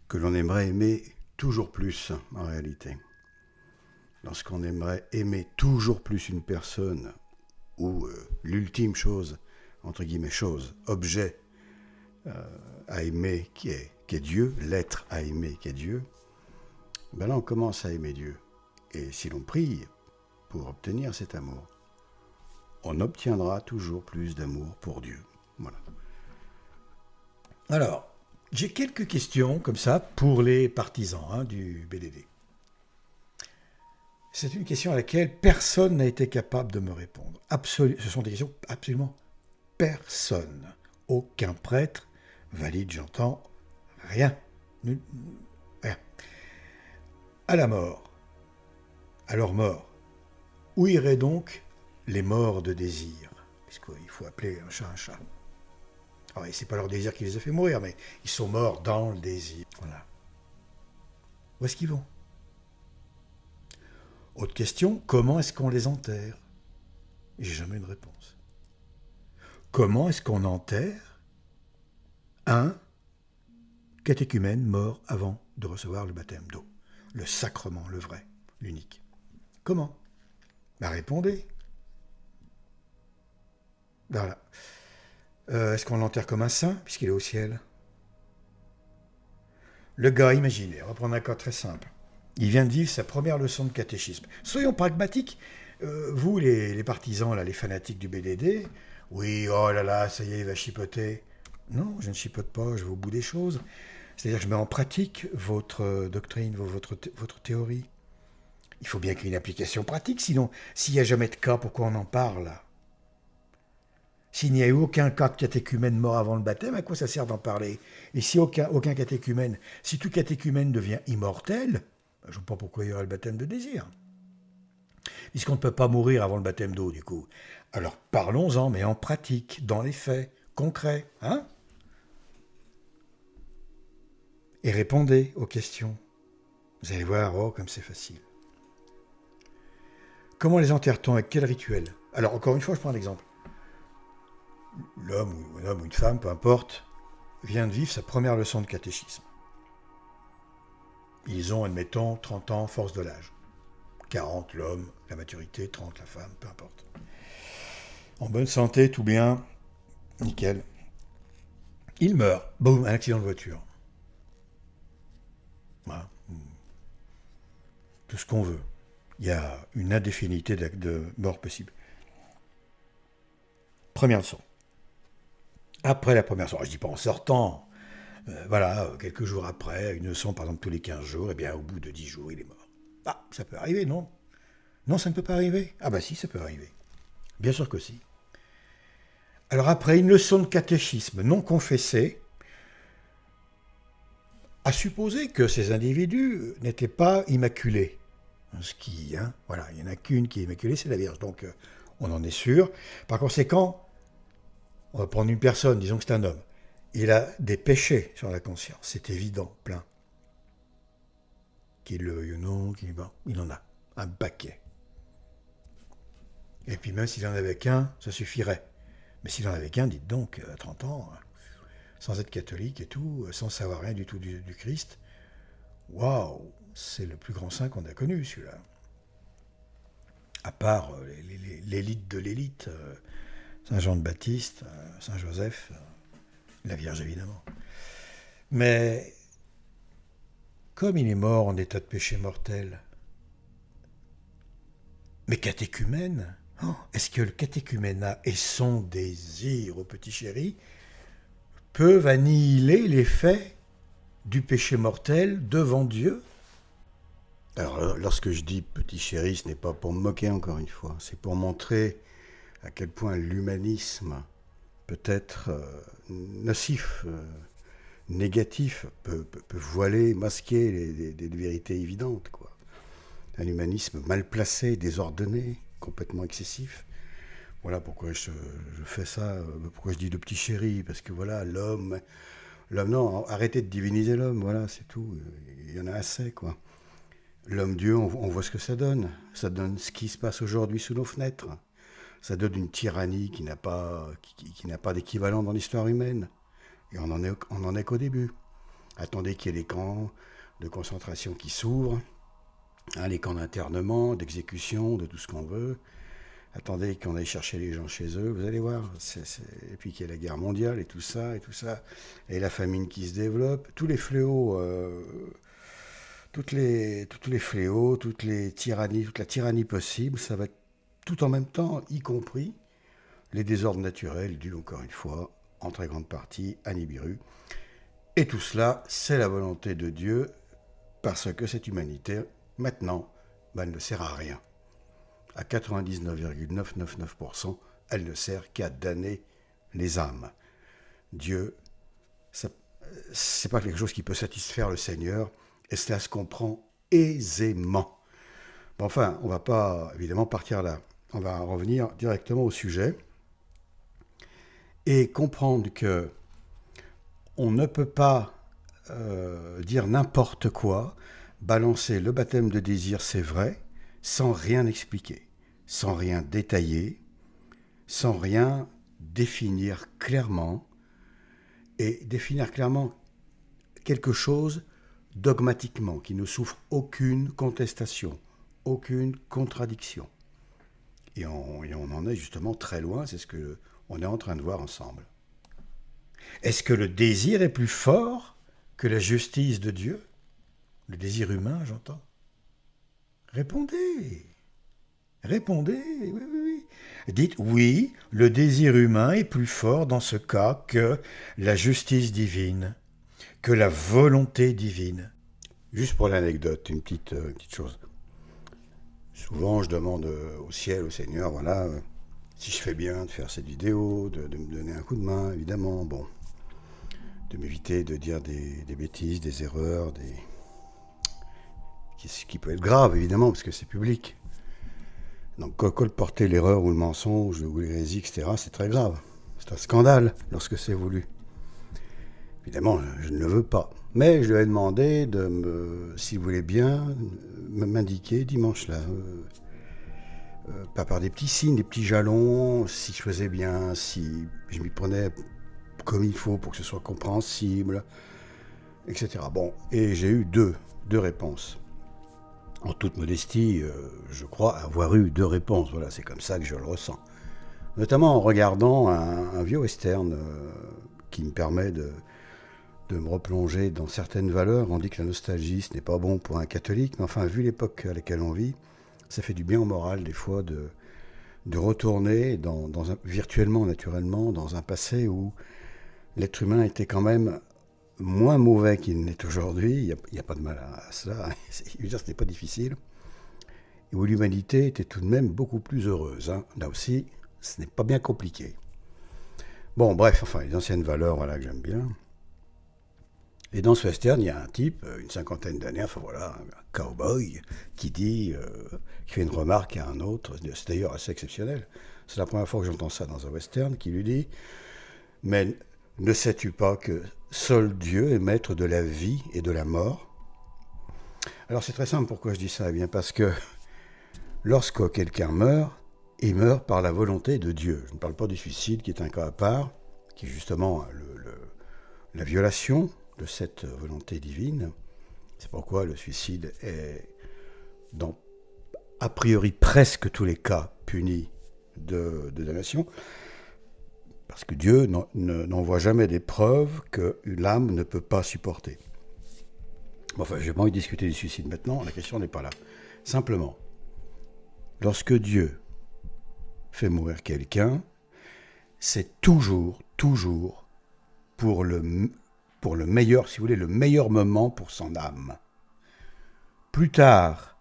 que l'on aimerait aimer toujours plus, en réalité. Lorsqu'on aimerait aimer toujours plus une personne, ou l'ultime chose, entre guillemets chose, objet à aimer qui est Dieu, l'être à aimer qui est Dieu, ben là on commence à aimer Dieu. Et si l'on prie pour obtenir cet amour, on obtiendra toujours plus d'amour pour Dieu. Voilà. Alors, j'ai quelques questions comme ça pour les partisans du BDD. C'est une question à laquelle personne n'a été capable de me répondre. Ce sont des questions absolument personne. Aucun prêtre valide, j'entends, rien. Rien. À la mort, à leur mort, où iraient donc les morts de désir? Puisqu'il faut appeler un chat un chat. Alors, c'est pas leur désir qui les a fait mourir, mais ils sont morts dans le désir. Voilà. Où est-ce qu'ils vont? Autre question, comment est-ce qu'on les enterre? J'ai jamais une réponse. Comment est-ce qu'on enterre un catéchumène mort avant de recevoir le baptême d'eau? Le sacrement, le vrai, l'unique. Comment? Ben répondez. Voilà. Est-ce qu'on l'enterre comme un saint, puisqu'il est au ciel? Le gars, imaginez, on va prendre un cas très simple. Il vient de vivre sa première leçon de catéchisme. Soyons pragmatiques. Vous, les partisans, là, les fanatiques du BDD, oui, oh là là, ça y est, il va chipoter. Non, je ne chipote pas, je vais au bout des choses. C'est-à-dire que je mets en pratique votre doctrine, votre théorie. Il faut bien qu'il y ait une application pratique, sinon, s'il n'y a jamais de cas, pourquoi on en parle? S'il n'y a eu aucun cas de catéchumène mort avant le baptême, à quoi ça sert d'en parler? Et si aucun catéchumène, si tout catéchumène devient immortel, je ne vois pas pourquoi il y aurait le baptême de désir. Puisqu'on ne peut pas mourir avant le baptême d'eau, du coup. Alors parlons-en, mais en pratique, dans les faits, concrets, hein? Et répondez aux questions. Vous allez voir, oh, comme c'est facile. Comment les enterre-t-on? Avec quel rituel? Alors, encore une fois, je prends un exemple. L'homme ou une femme, peu importe, vient de vivre sa première leçon de catéchisme. Ils ont, admettons, 30 ans, force de l'âge. 40 l'homme, la maturité, 30 la femme, peu importe. En bonne santé, tout bien, nickel. Il meurt, boum, un accident de voiture. Voilà. Tout ce qu'on veut. Il y a une indéfinité de morts possibles. Première leçon. Après la première leçon, je ne dis pas en sortant, voilà, quelques jours après, une leçon par exemple tous les 15 jours, et bien au bout de 10 jours, il est mort. Ah, ça peut arriver, non? Non, ça ne peut pas arriver. Ah bah si, ça peut arriver. Bien sûr que si. Alors après une leçon de catéchisme non confessée, à supposer que ces individus n'étaient pas immaculés. Ce qui, voilà, il n'y en a qu'une qui est immaculée, c'est la Vierge. Donc on en est sûr. Par conséquent, on va prendre une personne, disons que c'est un homme. Il a des péchés sur la conscience, c'est évident, plein. Qu'il le veuille ou non, il en a un paquet. Et puis même s'il en avait qu'un, ça suffirait. Mais s'il en avait qu'un, dites donc, à 30 ans, sans être catholique et tout, sans savoir rien du tout du Christ. Waouh, c'est le plus grand saint qu'on a connu, celui-là. À part l'élite de l'élite, Saint Jean de Baptiste, Saint Joseph, la Vierge évidemment. Mais comme il est mort en état de péché mortel, mais catéchumène, est-ce que le catéchuménat et son désir au petit chéri peuvent annihiler l'effet du péché mortel devant Dieu? Alors, lorsque je dis petit chéri, ce n'est pas pour me moquer encore une fois, c'est pour montrer à quel point l'humanisme peut être nocif, négatif, peut voiler, masquer des vérités évidentes, quoi. Un humanisme mal placé, désordonné, complètement excessif. Voilà pourquoi je fais ça, pourquoi je dis le petit chéri, parce que voilà, l'homme, non, arrêtez de diviniser l'homme, voilà, c'est tout, il y en a assez, quoi. L'homme-dieu, on voit ce que ça donne ce qui se passe aujourd'hui sous nos fenêtres, ça donne une tyrannie qui n'a pas d'équivalent dans l'histoire humaine, et on en est qu'au début. Attendez qu'il y ait les camps de concentration qui s'ouvrent, les camps d'internement, d'exécution, de tout ce qu'on veut. Attendez qu'on aille chercher les gens chez eux, vous allez voir. Et puis qu'il y ait la guerre mondiale et tout ça, et la famine qui se développe. Tous les fléaux, tous les fléaux, toutes les tyrannies, toute la tyrannie possible, ça va être tout en même temps, y compris les désordres naturels dus, encore une fois, en très grande partie, à Nibiru. Et tout cela, c'est la volonté de Dieu, parce que cette humanité, maintenant, elle ne sert à rien. À 99,999%, elle ne sert qu'à damner les âmes. Dieu, c'est pas quelque chose qui peut satisfaire le Seigneur, et cela se comprend aisément. Bon, enfin, on ne va pas évidemment partir là. On va revenir directement au sujet et comprendre que on ne peut pas dire n'importe quoi, balancer le baptême de désir, c'est vrai, sans rien expliquer, sans rien détailler, sans rien définir clairement, et définir clairement quelque chose dogmatiquement, qui ne souffre aucune contestation, aucune contradiction. Et on en est justement très loin, c'est ce qu'on est en train de voir ensemble. Est-ce que le désir est plus fort que la justice de Dieu? Le désir humain, j'entends. Répondez, oui. Dites oui, le désir humain est plus fort dans ce cas que la justice divine, que la volonté divine. Juste pour l'anecdote, une petite chose. Souvent, je demande au ciel, au Seigneur, voilà, si je fais bien de faire cette vidéo, de me donner un coup de main, évidemment, bon, de m'éviter de dire des bêtises, des erreurs, ce qui peut être grave, évidemment, parce que c'est public. Donc, colporter l'erreur ou le mensonge ou l'hérésie, etc., c'est très grave. C'est un scandale lorsque c'est voulu. Évidemment, je ne le veux pas. Mais je lui ai demandé s'il voulait bien, m'indiquer dimanche là, pas par des petits signes, des petits jalons, si je faisais bien, si je m'y prenais comme il faut pour que ce soit compréhensible, etc. Bon, et j'ai eu deux réponses. En toute modestie, je crois avoir eu deux réponses. Voilà, c'est comme ça que je le ressens. Notamment en regardant un vieux western qui me permet de me replonger dans certaines valeurs. On dit que la nostalgie, ce n'est pas bon pour un catholique, mais enfin, vu l'époque à laquelle on vit, ça fait du bien au moral, des fois, de retourner virtuellement, naturellement, dans un passé où l'être humain était quand même moins mauvais qu'il n'est aujourd'hui. Il n'y a pas de mal à cela. Ce n'est pas difficile. Et où l'humanité était tout de même beaucoup plus heureuse. Là aussi, ce n'est pas bien compliqué. Bon, bref, enfin, les anciennes valeurs, voilà, que j'aime bien. Et dans ce western, il y a un type, une cinquantaine d'années, enfin voilà, un cow-boy, qui fait une remarque à un autre, c'est d'ailleurs assez exceptionnel. C'est la première fois que j'entends ça dans un western, qui lui dit « Mais ne sais-tu pas que seul Dieu est maître de la vie et de la mort ?» Alors c'est très simple pourquoi je dis ça. Eh bien parce que lorsque quelqu'un meurt, il meurt par la volonté de Dieu. Je ne parle pas du suicide, qui est un cas à part, qui est justement la violation de cette volonté divine. C'est pourquoi le suicide est, dans a priori presque tous les cas, puni de damnation, parce que Dieu n'envoie jamais des preuves que l'âme ne peut pas supporter. Bon, enfin, je n'ai pas envie de discuter du suicide maintenant, la question n'est pas là. Simplement, lorsque Dieu fait mourir quelqu'un, c'est toujours pour le meilleur, si vous voulez, le meilleur moment pour son âme. Plus tard,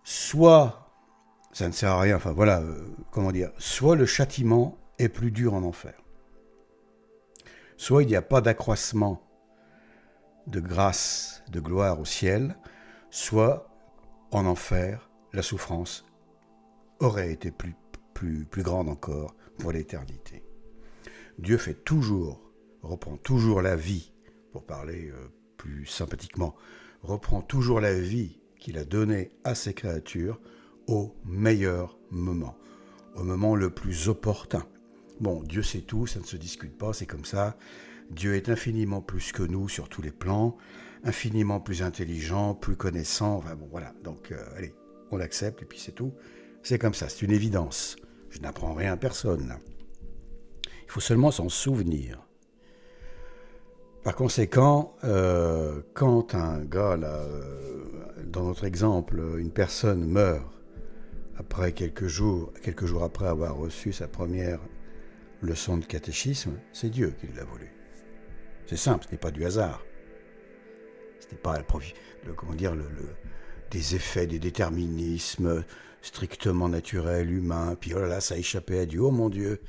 soit, ça ne sert à rien, enfin voilà, soit le châtiment est plus dur en enfer, soit il n'y a pas d'accroissement de grâce, de gloire au ciel, soit en enfer, la souffrance aurait été plus grande encore pour l'éternité. Dieu reprend toujours la vie, pour parler plus sympathiquement, reprend toujours la vie qu'il a donnée à ses créatures au meilleur moment, au moment le plus opportun. Bon, Dieu sait tout, ça ne se discute pas, c'est comme ça. Dieu est infiniment plus que nous sur tous les plans, infiniment plus intelligent, plus connaissant, enfin bon, voilà. Donc, allez, on l'accepte et puis c'est tout. C'est comme ça, c'est une évidence. Je n'apprends rien à personne, là. Il faut seulement s'en souvenir. Par conséquent, quand un gars, là, dans notre exemple, une personne meurt après quelques jours après avoir reçu sa première leçon de catéchisme, c'est Dieu qui l'a voulu. C'est simple, ce n'est pas du hasard. Ce n'est pas des effets, des déterminismes strictement naturels, humains, puis oh là là, ça a échappé à Dieu, oh mon Dieu.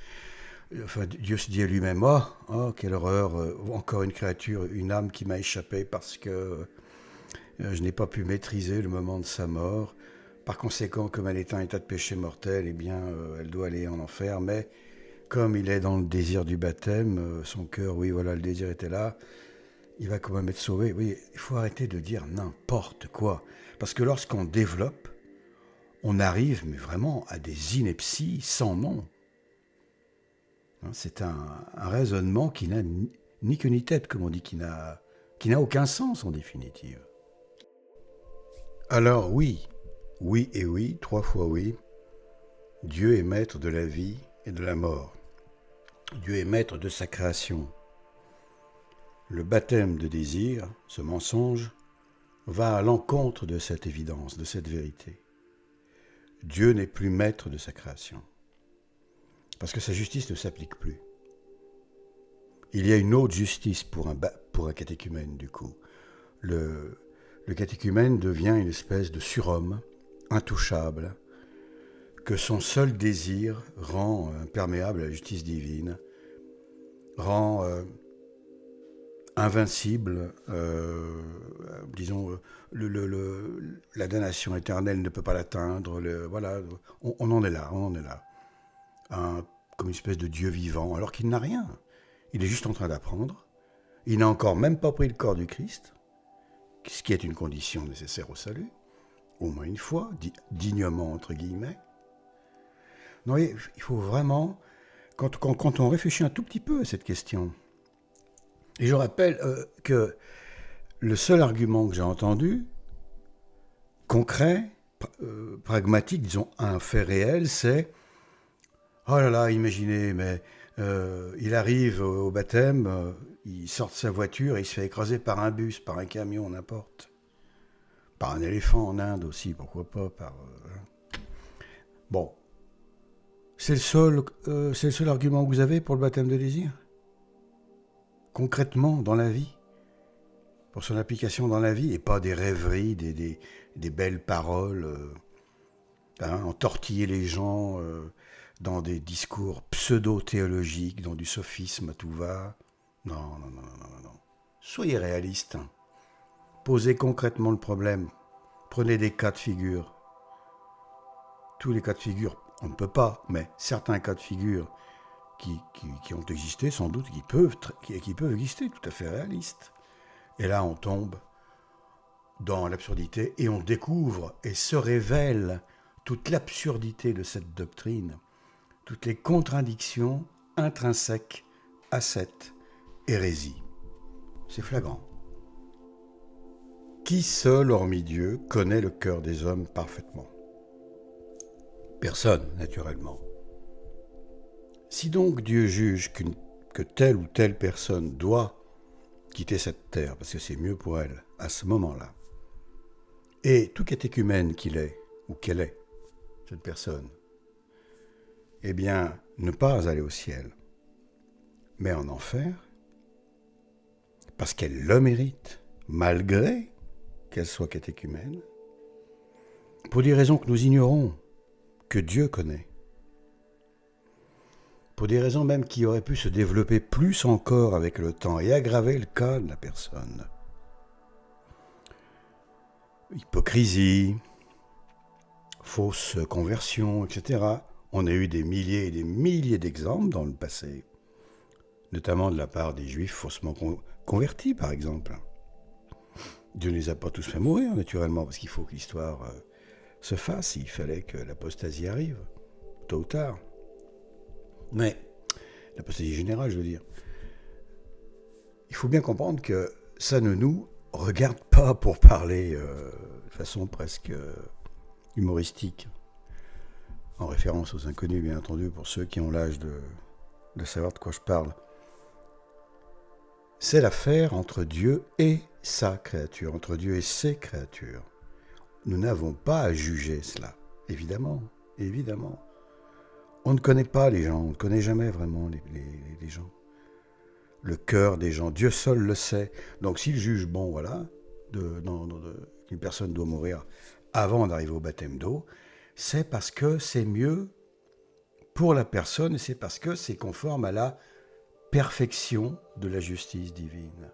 Enfin, Dieu se dit à lui-même, oh quelle horreur, encore une créature, une âme qui m'a échappé parce que je n'ai pas pu maîtriser le moment de sa mort. Par conséquent, comme elle est en état de péché mortel, eh bien, elle doit aller en enfer, mais comme il est dans le désir du baptême, son cœur, oui, voilà, le désir était là, il va quand même être sauvé. Oui, il faut arrêter de dire n'importe quoi. Parce que lorsqu'on développe, on arrive, mais vraiment, à des inepties sans nom. C'est un raisonnement qui n'a ni queue ni tête, comme on dit, qui n'a aucun sens en définitive. Alors oui, 3 fois oui, Dieu est maître de la vie et de la mort. Dieu est maître de sa création. Le baptême de désir, ce mensonge, va à l'encontre de cette évidence, de cette vérité. Dieu n'est plus maître de sa création, parce que sa justice ne s'applique plus. Il y a une autre justice pour un catéchumène, du coup. Le catéchumène devient une espèce de surhomme, intouchable, que son seul désir rend imperméable à la justice divine, rend invincible, disons, la damnation éternelle ne peut pas l'atteindre, voilà, on en est là, comme une espèce de Dieu vivant, alors qu'il n'a rien, il est juste en train d'apprendre, il n'a encore même pas pris le corps du Christ, ce qui est une condition nécessaire au salut, au moins une fois, dignement entre guillemets. Non, il faut vraiment, quand on réfléchit un tout petit peu à cette question, et je rappelle que le seul argument que j'ai entendu, concret, pragmatique, disons un fait réel, c'est « Oh là là, imaginez, mais il arrive au baptême, il sort de sa voiture et il se fait écraser par un bus, par un camion, n'importe. Par un éléphant en Inde aussi, pourquoi pas. Bon. C'est le seul argument que vous avez pour le baptême de désir ? Concrètement, dans la vie ? Pour son application dans la vie, et pas des rêveries, des belles paroles, entortiller les gens dans des discours pseudo-théologiques, dans du sophisme à tout va. Non. Soyez réalistes. Posez concrètement le problème. Prenez des cas de figure. Tous les cas de figure, on ne peut pas, mais certains cas de figure qui ont existé, sans doute, qui peuvent exister, tout à fait réalistes. Et là, on tombe dans l'absurdité et on découvre et se révèle toute l'absurdité de cette doctrine, toutes les contradictions intrinsèques à cette hérésie. C'est flagrant. Qui seul, hormis Dieu, connaît le cœur des hommes parfaitement? Personne, naturellement. Si donc Dieu juge que telle ou telle personne doit quitter cette terre, parce que c'est mieux pour elle, à ce moment-là, et tout catéchumène qu'il est, ou qu'elle est, cette personne, eh bien, ne pas aller au ciel, mais en enfer, parce qu'elle le mérite, malgré qu'elle soit catéchumène, pour des raisons que nous ignorons, que Dieu connaît, pour des raisons même qui auraient pu se développer plus encore avec le temps et aggraver le cas de la personne. Hypocrisie, fausse conversion, etc. On a eu des milliers et des milliers d'exemples dans le passé, notamment de la part des Juifs faussement convertis, par exemple. Dieu ne les a pas tous fait mourir, naturellement, parce qu'il faut que l'histoire se fasse. Il fallait que l'apostasie arrive, tôt ou tard. Mais, l'apostasie générale, je veux dire. Il faut bien comprendre que ça ne nous regarde pas, pour parler de façon presque humoristique, en référence aux inconnus, bien entendu, pour ceux qui ont l'âge de savoir de quoi je parle. C'est l'affaire entre Dieu et sa créature, entre Dieu et ses créatures. Nous n'avons pas à juger cela, évidemment, évidemment. On ne connaît pas les gens, on ne connaît jamais vraiment les gens. Le cœur des gens, Dieu seul le sait. Donc s'il juge, bon, voilà, qu'une personne doit mourir avant d'arriver au baptême d'eau, c'est parce que c'est mieux pour la personne et c'est parce que c'est conforme à la perfection de la justice divine,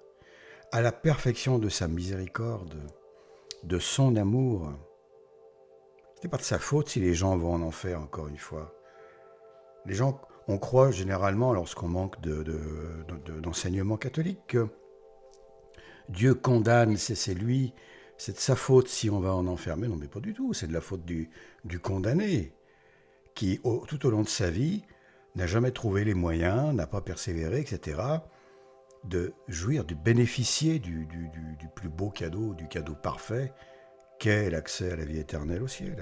à la perfection de sa miséricorde, de son amour. Ce n'est pas de sa faute si les gens vont en enfer, encore une fois. Les gens, on croit généralement, lorsqu'on manque d'enseignement catholique, que Dieu condamne, c'est lui, c'est de sa faute si on va en enfer. Mais non, mais pas du tout, c'est de la faute du condamné, qui, tout au long de sa vie, n'a jamais trouvé les moyens, n'a pas persévéré, etc., de jouir, de bénéficier du plus beau cadeau, du cadeau parfait, qu'est l'accès à la vie éternelle au ciel,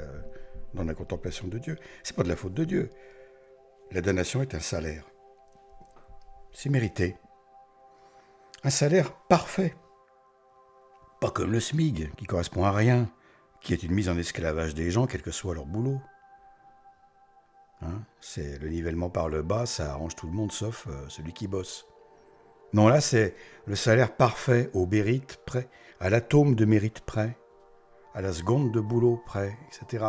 dans la contemplation de Dieu. C'est pas de la faute de Dieu. La damnation est un salaire. C'est mérité. Un salaire parfait. Pas comme le SMIG, qui correspond à rien, qui est une mise en esclavage des gens, quel que soit leur boulot. C'est le nivellement par le bas, ça arrange tout le monde sauf celui qui bosse. Non, là c'est le salaire parfait, au mérite près, à l'atome de mérite près, à la seconde de boulot près, etc.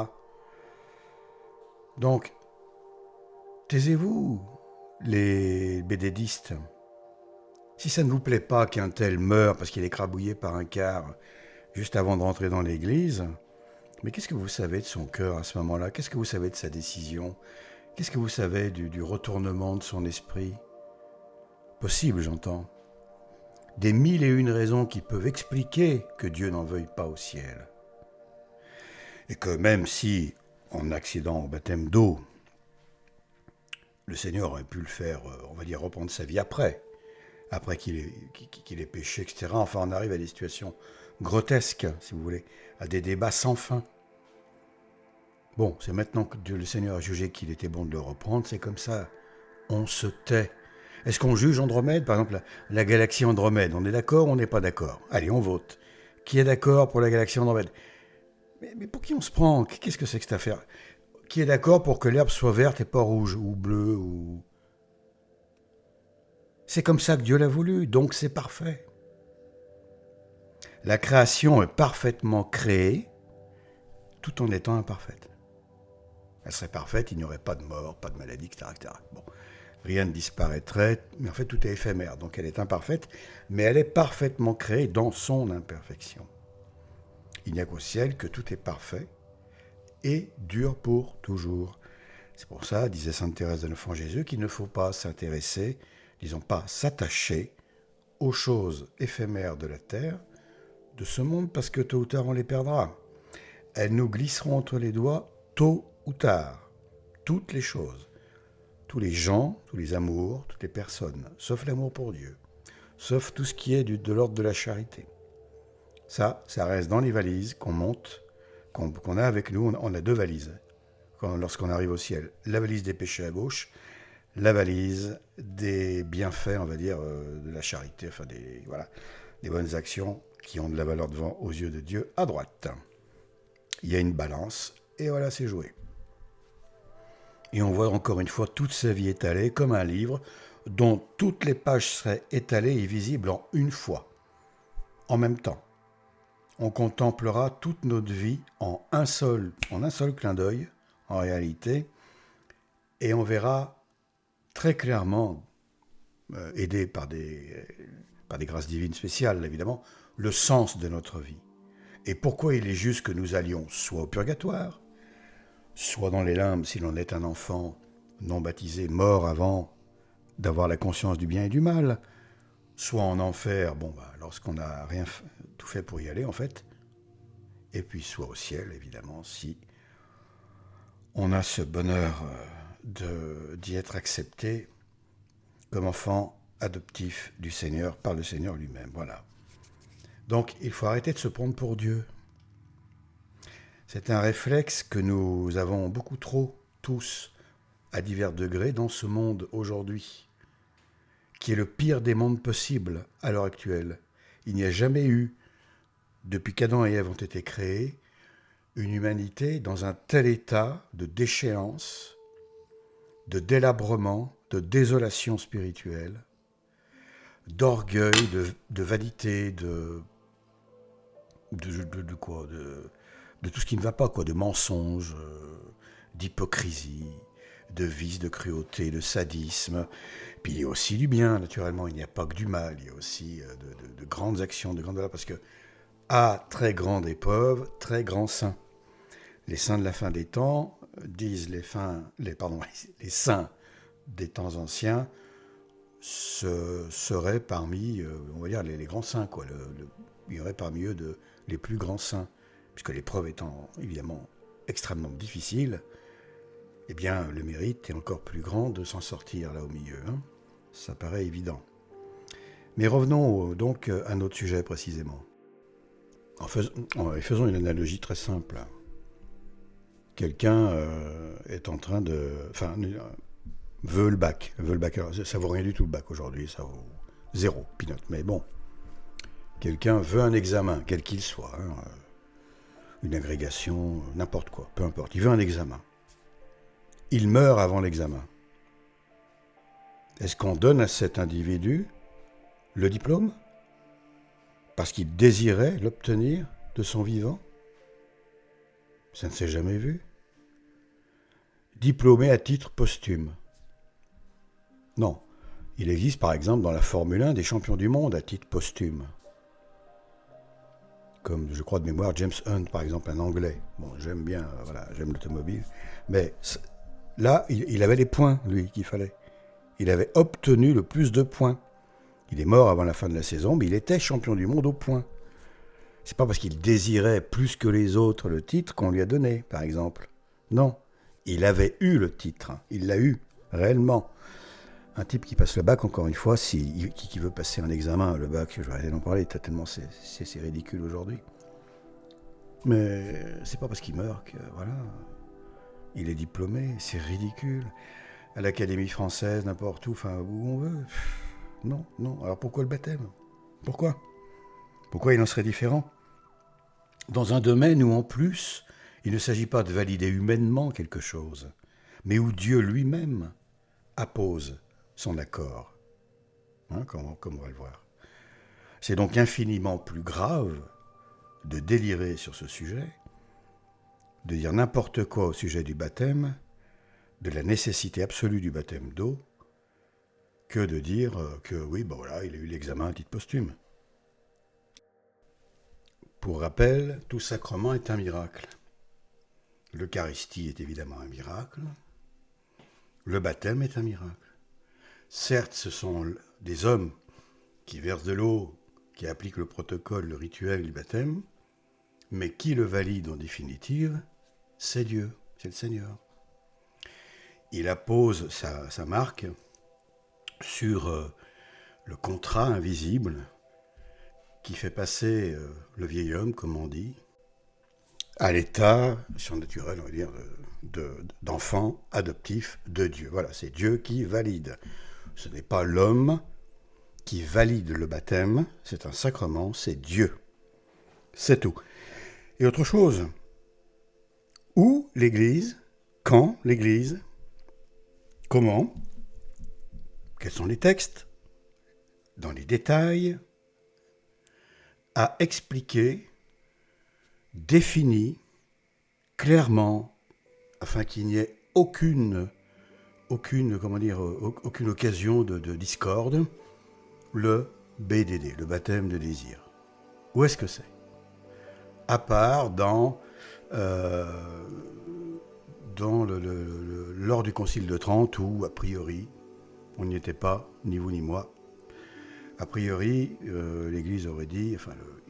Donc, taisez-vous, les bédédistes. Si ça ne vous plaît pas qu'un tel meure parce qu'il est écrabouillé par un car juste avant de rentrer dans l'église, mais qu'est-ce que vous savez de son cœur à ce moment-là? Qu'est-ce que vous savez de sa décision? Qu'est-ce que vous savez du retournement de son esprit? Possible, j'entends. Des mille et une raisons qui peuvent expliquer que Dieu n'en veuille pas au ciel. Et que même si, en accident au baptême d'eau, le Seigneur aurait pu le faire, on va dire, reprendre sa vie après qu'il ait péché, etc. Enfin, on arrive à des situations grotesques, si vous voulez, à des débats sans fin. Bon, c'est maintenant que le Seigneur a jugé qu'il était bon de le reprendre, c'est comme ça. On se tait. Est-ce qu'on juge Andromède? Par exemple, la galaxie Andromède, on est d'accord ou on n'est pas d'accord? Allez, on vote. Qui est d'accord pour la galaxie Andromède? Mais pour qui on se prend? Qu'est-ce que c'est que cette affaire? Qui est d'accord pour que l'herbe soit verte et pas rouge ou bleue ou... C'est comme ça que Dieu l'a voulu, donc c'est parfait. La création est parfaitement créée, tout en étant imparfaite. Elle serait parfaite, il n'y aurait pas de mort, pas de maladie, etc. Bon, rien ne disparaîtrait, mais en fait tout est éphémère, donc elle est imparfaite, mais elle est parfaitement créée dans son imperfection. Il n'y a qu'au ciel que tout est parfait et dure pour toujours. C'est pour ça, disait sainte Thérèse de l'Enfant Jésus, qu'il ne faut pas s'intéresser, disons pas s'attacher aux choses éphémères de la terre, de ce monde, parce que tôt ou tard on les perdra. Elles nous glisseront entre les doigts tôt ou tard. Toutes les choses, tous les gens, tous les amours, toutes les personnes, sauf l'amour pour Dieu. sauf tout ce qui est de l'ordre de la charité. Ça reste dans les valises qu'on monte, qu'on a avec nous. On a deux valises lorsqu'on arrive au ciel. La valise des péchés à gauche, la valise des bienfaits, on va dire, de la charité, enfin des bonnes actions qui ont de la valeur devant aux yeux de Dieu à droite. Il y a une balance, et voilà, c'est joué. Et on voit encore une fois toute sa vie étalée comme un livre dont toutes les pages seraient étalées et visibles en une fois, en même temps. On contemplera toute notre vie en un seul clin d'œil, en réalité, et on verra très clairement, aidé par des grâces divines spéciales, évidemment, le sens de notre vie. Et pourquoi il est juste que nous allions soit au purgatoire, soit dans les limbes si l'on est un enfant non baptisé, mort avant d'avoir la conscience du bien et du mal, soit en enfer, lorsqu'on n'a tout fait pour y aller en fait, et puis soit au ciel évidemment si on a ce bonheur d'y être accepté comme enfant adoptif du Seigneur par le Seigneur lui-même. Voilà. Donc il faut arrêter de se prendre pour Dieu. C'est un réflexe que nous avons beaucoup trop, tous, à divers degrés, dans ce monde aujourd'hui, qui est le pire des mondes possibles à l'heure actuelle. Il n'y a jamais eu, depuis qu'Adam et Ève ont été créés, une humanité dans un tel état de déchéance, de délabrement, de désolation spirituelle, d'orgueil, de vanité, de tout ce qui ne va pas, de mensonges, d'hypocrisie, de vice, de cruauté, de sadisme. Puis il y a aussi du bien, naturellement, il n'y a pas que du mal, il y a aussi de grandes actions, de grandes valeurs, parce que à très grande épreuve, très grand saint. Les saints de la fin des temps disent les saints des temps anciens seraient parmi, on va dire, les grands saints, il y aurait parmi eux les plus grands saints, puisque l'épreuve étant évidemment extrêmement difficile, eh bien le mérite est encore plus grand de s'en sortir là au milieu. Ça paraît évident. Mais revenons donc à notre sujet précisément. Faisons une analogie très simple. Quelqu'un est en train de... veut le bac. Alors, ça vaut rien du tout le bac aujourd'hui, ça vaut 0, peanut. Mais bon, quelqu'un veut un examen, quel qu'il soit, une agrégation, n'importe quoi, peu importe. Il veut un examen. Il meurt avant l'examen. Est-ce qu'on donne à cet individu le diplôme parce qu'il désirait l'obtenir de son vivant? Ça ne s'est jamais vu. Diplômé à titre posthume. Non. Il existe par exemple dans la Formule 1 des champions du monde à titre posthume. Comme je crois de mémoire James Hunt par exemple, un Anglais. Bon, j'aime bien, j'aime l'automobile. Mais là, il avait les points, lui, qu'il fallait. Il avait obtenu le plus de points. Il est mort avant la fin de la saison, mais il était champion du monde au point. C'est pas parce qu'il désirait plus que les autres le titre qu'on lui a donné, par exemple. Non, il avait eu le titre, il l'a eu, réellement. Un type qui passe le bac, encore une fois, qui veut passer un examen, le bac, je vais arrêter d'en parler, tellement c'est ridicule aujourd'hui. Mais c'est pas parce qu'il meurt que, il est diplômé, c'est ridicule. À l'Académie française, n'importe où, où on veut. Non. Alors pourquoi le baptême? Pourquoi il en serait différent? Dans un domaine où, en plus, il ne s'agit pas de valider humainement quelque chose, mais où Dieu lui-même appose son accord. Comme on va le voir. C'est donc infiniment plus grave de délirer sur ce sujet, de dire n'importe quoi au sujet du baptême, de la nécessité absolue du baptême d'eau, que de dire que oui, il a eu l'examen à titre posthume. Pour rappel, tout sacrement est un miracle. L'Eucharistie est évidemment un miracle. Le baptême est un miracle. Certes, ce sont des hommes qui versent de l'eau, qui appliquent le protocole, le rituel du baptême, mais qui le valide en définitive, c'est Dieu, c'est le Seigneur. Il appose sa marque sur le contrat invisible qui fait passer le vieil homme, comme on dit, à l'état surnaturel, on va dire, d'enfant adoptif de Dieu. Voilà, c'est Dieu qui valide. Ce n'est pas l'homme qui valide le baptême, c'est un sacrement, c'est Dieu. C'est tout. Et autre chose, où l'Église, quand l'Église, comment, quels sont les textes, dans les détails, a expliqué, défini clairement, afin qu'il n'y ait aucune occasion de discorde, le BDD, le baptême de désir. Où est-ce que c'est? À part lors du Concile de Trente, où, a priori, on n'y était pas, ni vous ni moi. A priori, l'Église aurait dit,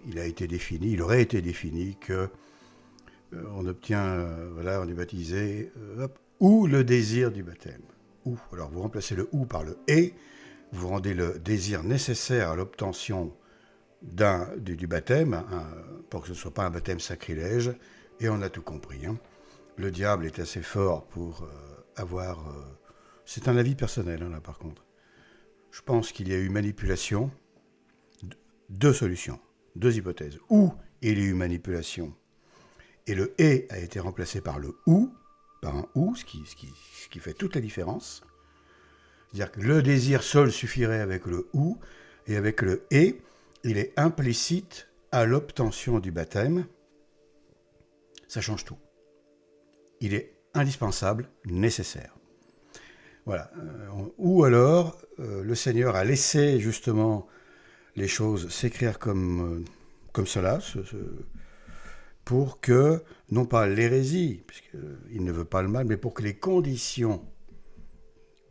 il aurait été défini que on obtient, on est baptisé, ou le désir du baptême. Ou. Alors vous remplacez le ou par le et, vous rendez le désir nécessaire à l'obtention du baptême, pour que ce ne soit pas un baptême sacrilège, et on a tout compris. Hein. Le diable est assez fort pour avoir... c'est un avis personnel, là, par contre. Je pense qu'il y a eu manipulation. Deux solutions, deux hypothèses. Ou il y a eu manipulation, et le « et » a été remplacé par le « ou », par un « ou », ce qui fait toute la différence. C'est-à-dire que le désir seul suffirait avec le « ou », et avec le « et », il est implicite à l'obtention du baptême. Ça change tout. Il est indispensable, nécessaire. Voilà. Ou alors, le Seigneur a laissé justement les choses s'écrire comme cela, pour que, non pas l'hérésie, puisqu'il ne veut pas le mal, mais pour que les conditions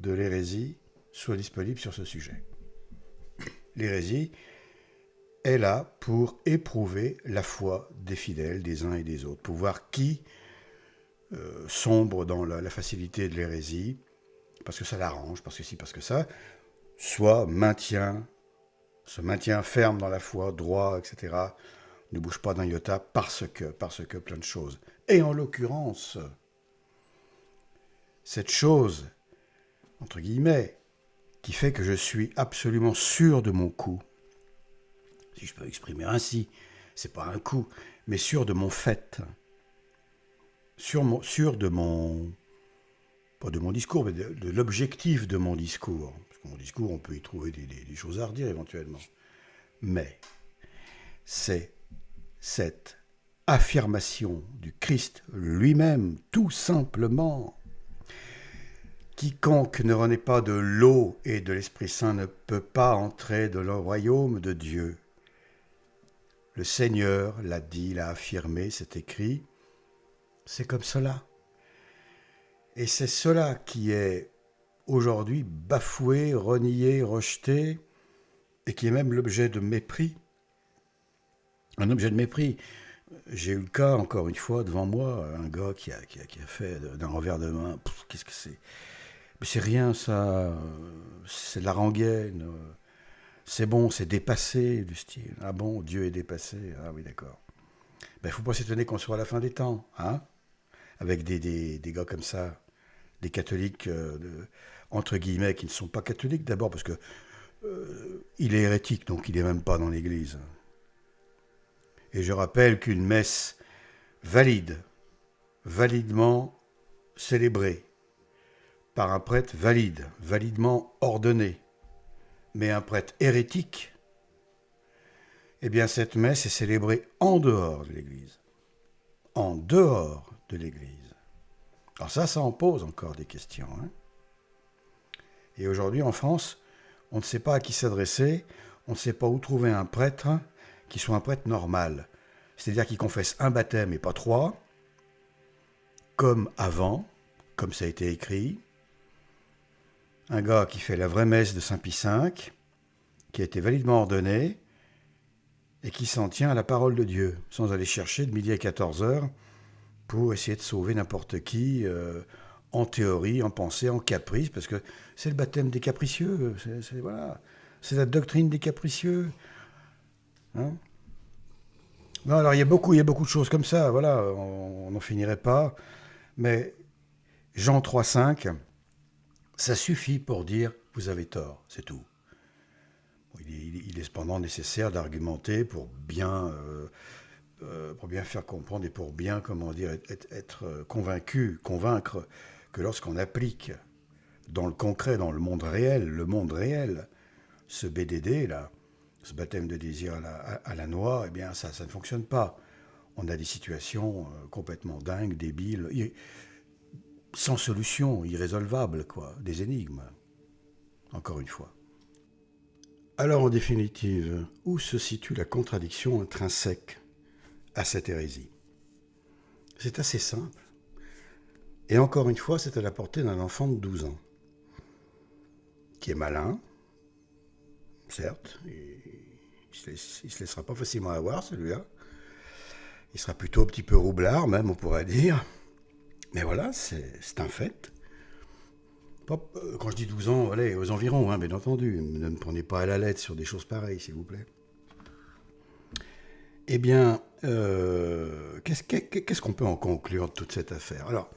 de l'hérésie soient disponibles sur ce sujet. L'hérésie est là pour éprouver la foi des fidèles, des uns et des autres, pour voir qui sombre dans la facilité de l'hérésie, parce que ça l'arrange, parce que ci, parce que ça, soit se maintient ferme dans la foi, droit, etc., ne bouge pas d'un iota parce que plein de choses. Et en l'occurrence, cette chose, entre guillemets, qui fait que je suis absolument sûr de mon coup, si je peux exprimer ainsi, c'est pas un coup, mais sûr de mon fait, sûr de mon, pas de mon discours, mais de l'objectif de mon discours. Parce que mon discours, on peut y trouver des choses à redire éventuellement. Mais c'est cette affirmation du Christ lui-même, tout simplement. Quiconque ne renaît pas de l'eau et de l'Esprit Saint ne peut pas entrer dans le royaume de Dieu. Le Seigneur l'a dit, l'a affirmé, c'est écrit. C'est comme cela. Et c'est cela qui est aujourd'hui bafoué, renié, rejeté, et qui est même l'objet de mépris. Un objet de mépris. J'ai eu le cas, encore une fois, devant moi, un gars qui a fait d'un revers de main, qu'est-ce que c'est? Mais c'est rien, ça. C'est de la rengaine. C'est bon, c'est dépassé, du style. Ah bon, Dieu est dépassé. Ah oui, d'accord. Ben, faut pas s'étonner qu'on soit à la fin des temps, hein? Avec des gars comme ça, des catholiques, entre guillemets, qui ne sont pas catholiques, d'abord parce que il est hérétique, donc il n'est même pas dans l'église. Et je rappelle qu'une messe validement célébrée, par un prêtre validement ordonné, mais un prêtre hérétique, eh bien cette messe est célébrée en dehors de l'Église. En dehors de l'Église. Alors ça en pose encore des questions. Hein. Et aujourd'hui en France, on ne sait pas à qui s'adresser, on ne sait pas où trouver un prêtre qui soit un prêtre normal. C'est-à-dire qui confesse un baptême et pas trois, comme avant, comme ça a été écrit. Un gars qui fait la vraie messe de Saint-Pie V, qui a été validement ordonné, et qui s'en tient à la parole de Dieu, sans aller chercher de midi à 14h pour essayer de sauver n'importe qui, en théorie, en pensée, en caprice, parce que c'est le baptême des capricieux, voilà. C'est la doctrine des capricieux. Hein? Non, alors il y a beaucoup de choses comme ça, voilà, on n'en finirait pas. Mais Jean 3,5, ça suffit pour dire vous avez tort, c'est tout. Il est cependant nécessaire d'argumenter pour bien faire comprendre et pour bien, comment dire, être convaincre que lorsqu'on applique dans le concret, dans le monde réel, ce BDD là, ce baptême de désir à la noix, eh bien ça ne fonctionne pas. On a des situations complètement dingues, débiles, sans solution, irrésolvables, quoi, des énigmes. Encore une fois. Alors en définitive, où se situe la contradiction intrinsèque à cette hérésie? C'est assez simple. Et encore une fois, c'est à la portée d'un enfant de 12 ans, qui est malin, certes, il ne se laissera pas facilement avoir, celui-là. Il sera plutôt un petit peu roublard, même, on pourrait dire. Mais voilà, c'est un fait. Quand je dis 12 ans, allez, aux environs, hein, bien entendu. Ne me prenez pas à la lettre sur des choses pareilles, s'il vous plaît. Eh bien, qu'est-ce qu'on peut en conclure de toute cette affaire? Alors,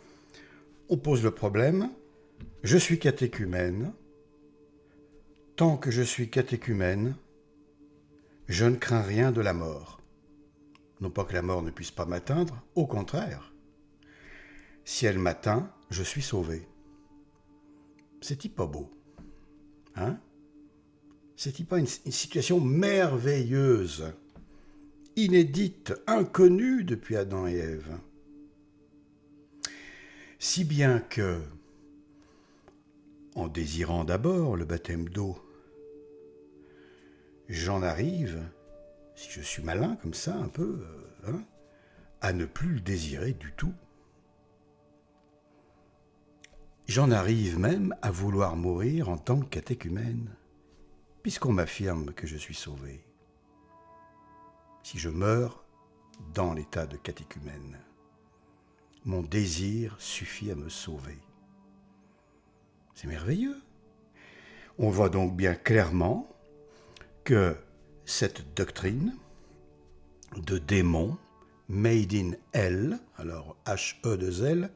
on pose le problème. Je suis catéchumène. Tant que je suis catéchumène, je ne crains rien de la mort. Non pas que la mort ne puisse pas m'atteindre, au contraire. Si elle m'atteint, je suis sauvé. C'est-il pas beau? Hein? C'est-il pas une situation merveilleuse, inédite, inconnue depuis Adam et Ève? Si bien que, en désirant d'abord le baptême d'eau, j'en arrive, si je suis malin comme ça un peu, à ne plus le désirer du tout. J'en arrive même à vouloir mourir en tant que catéchumène, puisqu'on m'affirme que je suis sauvé. Si je meurs dans l'état de catéchumène, mon désir suffit à me sauver. C'est merveilleux. On voit donc bien clairement que cette doctrine de démon, made in hell, alors H-E-2-L,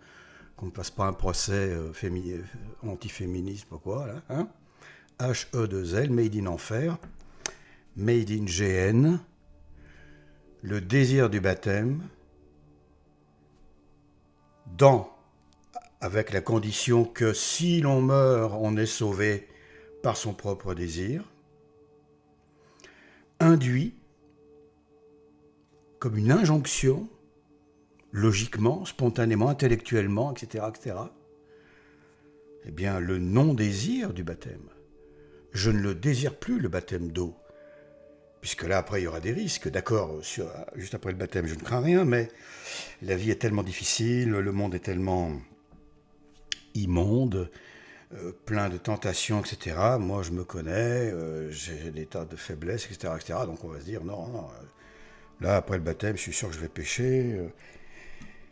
qu'on ne fasse pas un procès antiféministe ou quoi, là, hein? H-E-2-L, made in enfer, made in GN, le désir du baptême, avec la condition que si l'on meurt, on est sauvé par son propre désir, induit comme une injonction, logiquement, spontanément, intellectuellement, etc., eh bien, le non-désir du baptême. Je ne le désire plus, le baptême d'eau. Puisque là, après, il y aura des risques. D'accord, juste après le baptême, je ne crains rien, mais la vie est tellement difficile, le monde est tellement immonde, plein de tentations, etc. Moi, je me connais, j'ai des tas de faiblesses, etc. Donc, on va se dire, non, là, après le baptême, je suis sûr que je vais pécher.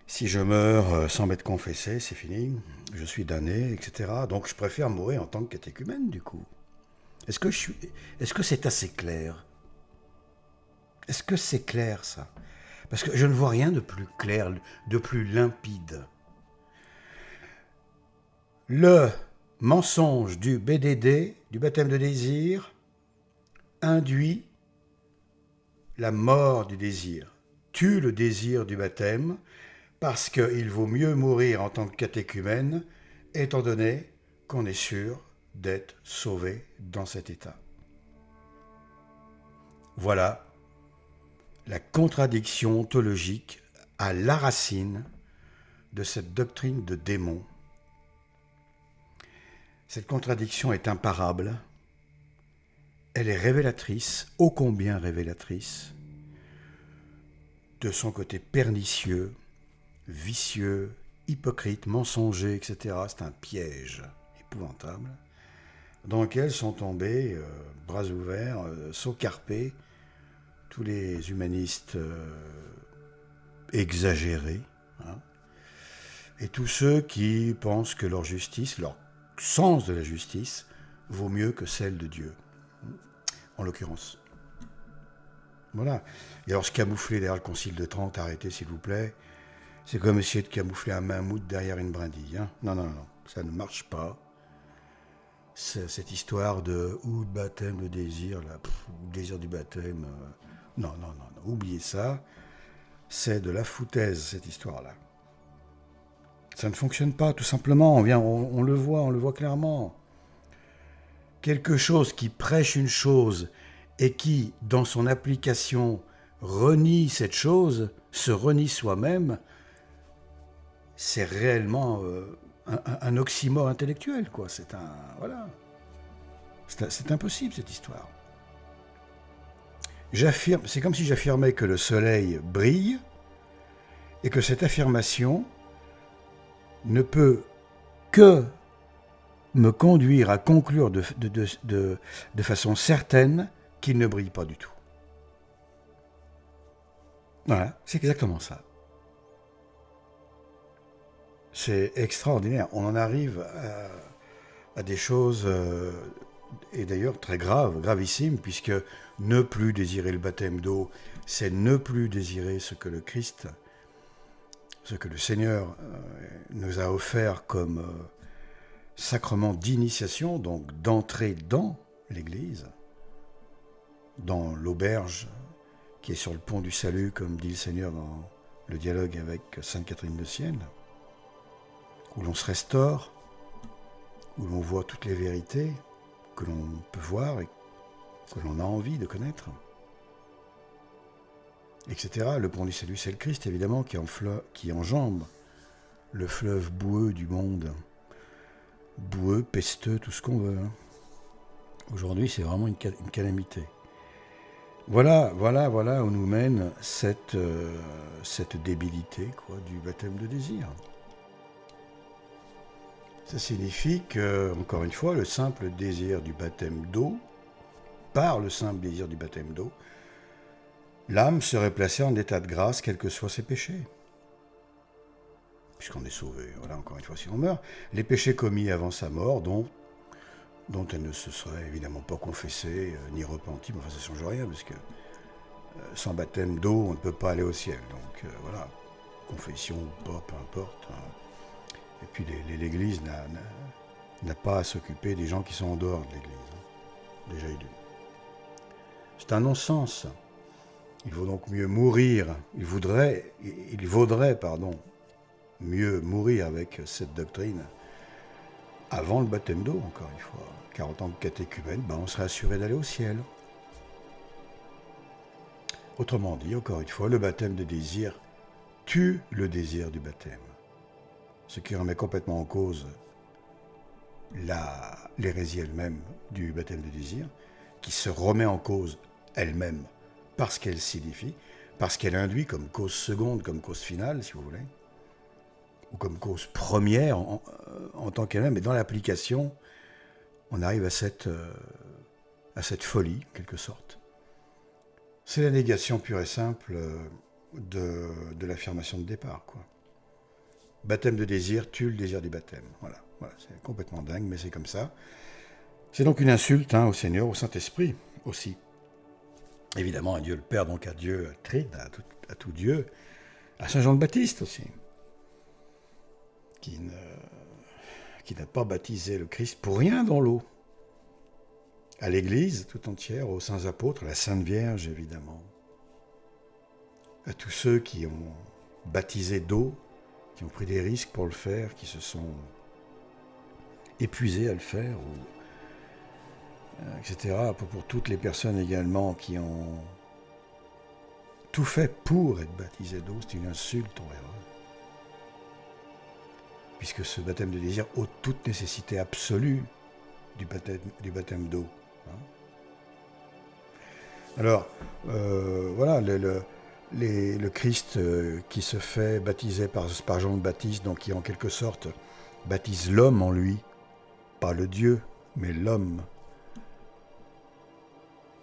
Si je meurs sans m'être confessé, c'est fini, je suis damné, etc. Donc je préfère mourir en tant que catéchumène, du coup. Est-ce que c'est assez clair? Est-ce que c'est clair, ça? Parce que je ne vois rien de plus clair, de plus limpide. Le mensonge du BDD, du baptême de désir, induit la mort du désir, tue le désir du baptême, parce qu'il vaut mieux mourir en tant que catéchumène, étant donné qu'on est sûr d'être sauvé dans cet état. Voilà la contradiction ontologique à la racine de cette doctrine de démon. Cette contradiction est imparable, elle est révélatrice, ô combien révélatrice, de son côté pernicieux, vicieux, hypocrite, mensonger, etc. C'est un piège épouvantable dans lequel sont tombés, bras ouverts, saucarpés, tous les humanistes exagérés, hein, et tous ceux qui pensent que leur justice, leur sens de la justice, vaut mieux que celle de Dieu. en l'occurrence. Voilà. Et alors se camoufler derrière le Concile de Trente, arrêtez s'il vous plaît, c'est comme essayer de camoufler un mammouth derrière une brindille. Hein. Non, non, non, ça ne marche pas. Cette histoire de le baptême, le désir, le désir du baptême, non, non, non, non, oubliez ça. C'est de la foutaise, cette histoire-là. Ça ne fonctionne pas, tout simplement. On le voit clairement. Quelque chose qui prêche une chose et qui, dans son application, renie cette chose, se renie soi-même, c'est réellement un oxymore intellectuel, quoi. C'est impossible, cette histoire. C'est comme si j'affirmais que le soleil brille et que cette affirmation ne peut que me conduire à conclure de façon certaine qu'il ne brille pas du tout. Voilà, c'est exactement ça. C'est extraordinaire. On en arrive à des choses, et d'ailleurs très graves, gravissimes, puisque ne plus désirer le baptême d'eau, c'est ne plus désirer ce que le Christ, ce que le Seigneur nous a offert comme sacrement d'initiation, donc d'entrée dans l'Église, dans l'auberge qui est sur le pont du salut, comme dit le Seigneur dans le dialogue avec Sainte Catherine de Sienne, où l'on se restaure, où l'on voit toutes les vérités que l'on peut voir et que l'on a envie de connaître, etc. Le pont du salut, c'est le Christ, évidemment, qui enjambe le fleuve boueux du monde. Boueux, pesteux, tout ce qu'on veut. Hein. Aujourd'hui, c'est vraiment une calamité. Voilà où nous mène cette débilité, quoi, du baptême de désir. Ça signifie que, encore une fois, le simple désir du baptême d'eau, par le simple désir du baptême d'eau, l'âme serait placée en état de grâce, quels que soient ses péchés. Puisqu'on est sauvé, voilà, encore une fois, si on meurt. Les péchés commis avant sa mort, dont elle ne se serait évidemment pas confessée, ni repentie, mais enfin ça ne change rien, parce que sans baptême d'eau, on ne peut pas aller au ciel. Donc voilà, confession ou pas, peu importe. Hein. Et puis l'Église n'a pas à s'occuper des gens qui sont en dehors de l'Église. Hein. Déjà élu. C'est un non-sens. Il vaut donc mieux mourir, il vaudrait, mieux mourir avec cette doctrine avant le baptême d'eau, encore une fois. Car en tant que catéchumène, on serait assuré d'aller au ciel. Autrement dit, encore une fois, le baptême de désir tue le désir du baptême. Ce qui remet complètement en cause l'hérésie elle-même du baptême de désir, qui se remet en cause elle-même parce qu'elle signifie, parce qu'elle induit comme cause seconde, comme cause finale, si vous voulez, ou comme cause première en tant qu'elle-même. Et dans l'application, on arrive à cette folie, en quelque sorte. C'est la négation pure et simple de l'affirmation de départ, quoi. Baptême de désir tue le désir du baptême. Voilà, c'est complètement dingue, mais c'est comme ça. C'est donc une insulte au Seigneur, au Saint-Esprit aussi. Évidemment, à Dieu le Père, donc à Dieu Trine, à tout Dieu, à Saint Jean le Baptiste aussi, qui n'a pas baptisé le Christ pour rien dans l'eau. À l'Église tout entière, aux saints apôtres, à la Sainte Vierge évidemment, à tous ceux qui ont baptisé d'eau, qui ont pris des risques pour le faire, qui se sont épuisés à le faire, etc. Pour toutes les personnes également qui ont tout fait pour être baptisées d'eau, c'est une insulte envers eux. Puisque ce baptême de désir ôte toute nécessité absolue du baptême d'eau. Hein. Alors, voilà, le Christ qui se fait baptiser par Jean le Baptiste, donc qui en quelque sorte baptise l'homme en lui, pas le Dieu, mais l'homme,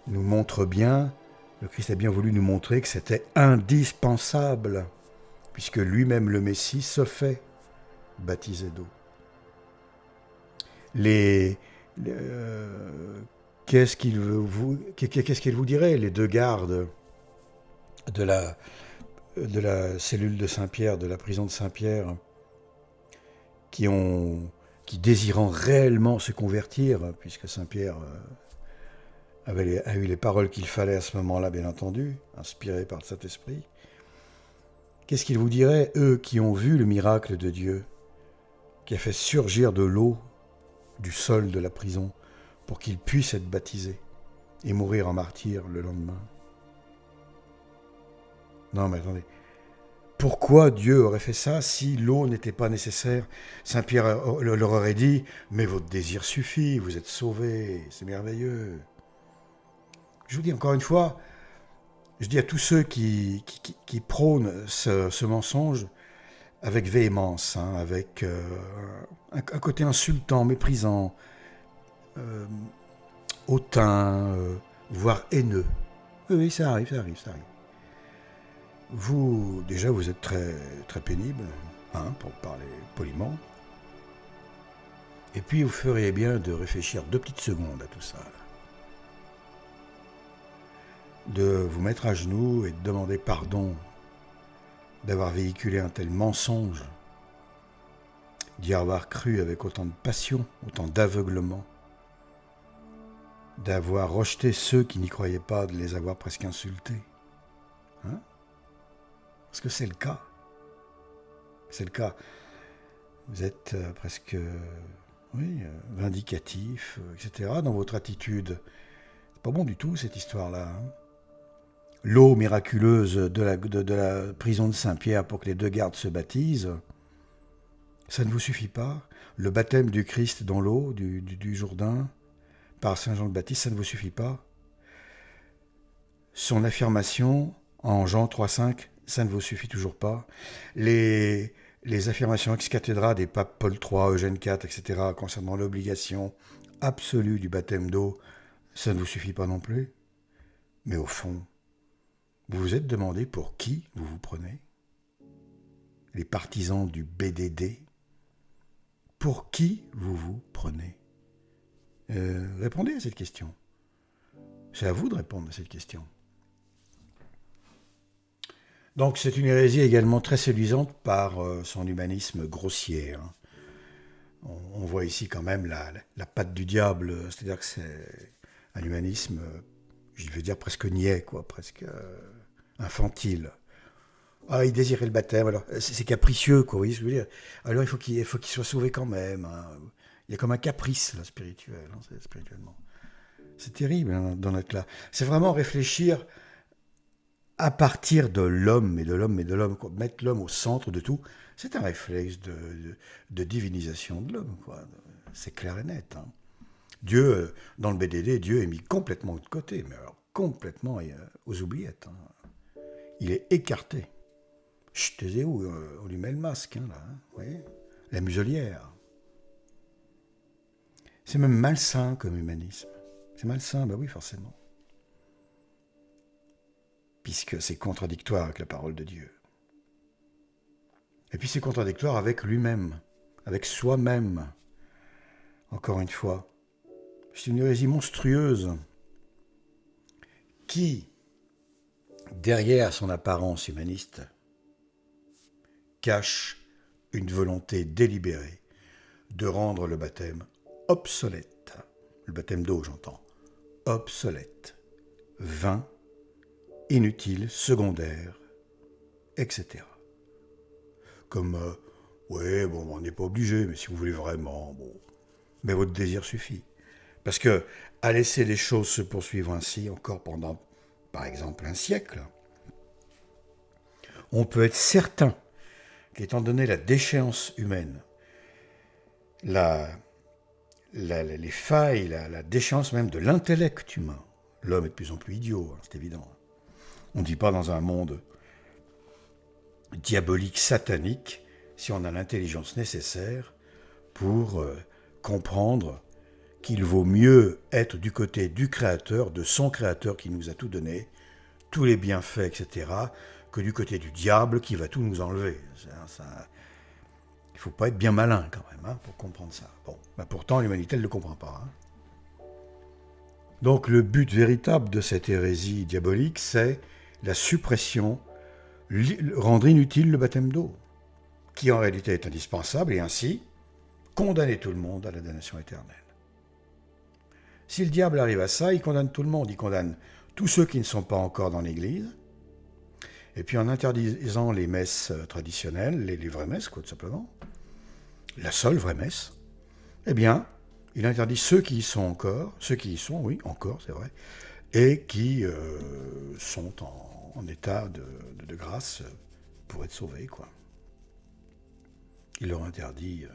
nous montre bien, le Christ a bien voulu nous montrer que c'était indispensable, puisque lui-même le Messie se fait baptiser d'eau. qu'est-ce qu'il vous dirait, les deux gardes de la cellule de Saint-Pierre, de la prison de Saint-Pierre, qui désirant réellement se convertir, puisque Saint-Pierre a eu les paroles qu'il fallait à ce moment-là, bien entendu, inspirées par le Saint-Esprit. Qu'est-ce qu'ils vous diraient, eux qui ont vu le miracle de Dieu, qui a fait surgir de l'eau du sol de la prison pour qu'ils puissent être baptisés et mourir en martyr le lendemain? Non, mais attendez. Pourquoi Dieu aurait fait ça si l'eau n'était pas nécessaire? Saint-Pierre leur aurait dit, mais votre désir suffit, vous êtes sauvés, c'est merveilleux. Je vous dis encore une fois, je dis à tous ceux qui prônent ce mensonge avec véhémence, avec un côté insultant, méprisant, hautain, voire haineux. Oui, ça arrive. Vous, déjà, vous êtes très, très pénible, pour parler poliment. Et puis, vous feriez bien de réfléchir 2 petites secondes à tout ça. Là. De vous mettre à genoux et de demander pardon d'avoir véhiculé un tel mensonge, d'y avoir cru avec autant de passion, autant d'aveuglement, d'avoir rejeté ceux qui n'y croyaient pas, de les avoir presque insultés. Parce que c'est le cas. C'est le cas. Vous êtes presque vindicatif, etc. dans votre attitude. C'est pas bon du tout, cette histoire-là. L'eau miraculeuse de la prison de Saint-Pierre pour que les 2 gardes se baptisent, ça ne vous suffit pas? Le baptême du Christ dans l'eau, du Jourdain, par Saint Jean le Baptiste, ça ne vous suffit pas? Son affirmation en Jean 3,5, ça ne vous suffit toujours pas? Les affirmations ex cathedra des papes Paul III, Eugène IV, etc., concernant l'obligation absolue du baptême d'eau, ça ne vous suffit pas non plus? Mais au fond, vous vous êtes demandé pour qui vous vous prenez? Les partisans du BDD? Pour qui vous vous prenez? Répondez à cette question. C'est à vous de répondre à cette question. Donc c'est une hérésie également très séduisante par son humanisme grossier. On voit ici quand même la patte du diable, c'est-à-dire que c'est un humanisme, je vais dire presque niais, presque infantile. Ah, il désirait le baptême, alors c'est capricieux, vous voyez ce que je veux dire? Alors il faut qu'il soit sauvé quand même. Il y a comme un caprice là, spirituellement. C'est terrible d'en être là. C'est vraiment réfléchir à partir de l'homme et de l'homme, mettre l'homme au centre de tout. C'est un réflexe de divinisation de l'homme, c'est clair et net. Dieu, dans le BDD, Dieu est mis complètement de côté, mais alors complètement aux oubliettes. Il est écarté. Chut, taisez-vous, on lui met le masque, vous voyez, la muselière. C'est même malsain comme humanisme. C'est malsain, oui, forcément. Puisque c'est contradictoire avec la parole de Dieu. Et puis c'est contradictoire avec lui-même, avec soi-même. Encore une fois, c'est une hérésie monstrueuse qui, derrière son apparence humaniste, cache une volonté délibérée de rendre le baptême obsolète. Le baptême d'eau, j'entends. Obsolète, vain, inutile, secondaire, etc. Comme, on n'est pas obligé, mais si vous voulez vraiment, mais votre désir suffit. Parce que, à laisser les choses se poursuivre ainsi, encore pendant, par exemple, un siècle, on peut être certain qu'étant donné la déchéance humaine, les failles, la déchéance même de l'intellect humain, l'homme est de plus en plus idiot, c'est évident. On ne vit pas dans un monde diabolique, satanique, si on a l'intelligence nécessaire pour comprendre qu'il vaut mieux être du côté du Créateur, de son Créateur qui nous a tout donné, tous les bienfaits, etc., que du côté du diable qui va tout nous enlever. Il ne faut pas être bien malin quand même pour comprendre ça. Pourtant, l'humanité, elle ne le comprend pas. Donc le but véritable de cette hérésie diabolique, c'est la suppression, rendre inutile le baptême d'eau, qui en réalité est indispensable, et ainsi condamner tout le monde à la damnation éternelle. Si le diable arrive à ça, il condamne tout le monde, il condamne tous ceux qui ne sont pas encore dans l'Église, et puis en interdisant les messes traditionnelles, les vraies messes, quoi, tout simplement, la seule vraie messe, eh bien, il interdit ceux qui y sont encore, ceux qui y sont, oui, encore, c'est vrai, et qui sont en état de grâce pour être sauvés, quoi. Il leur interdit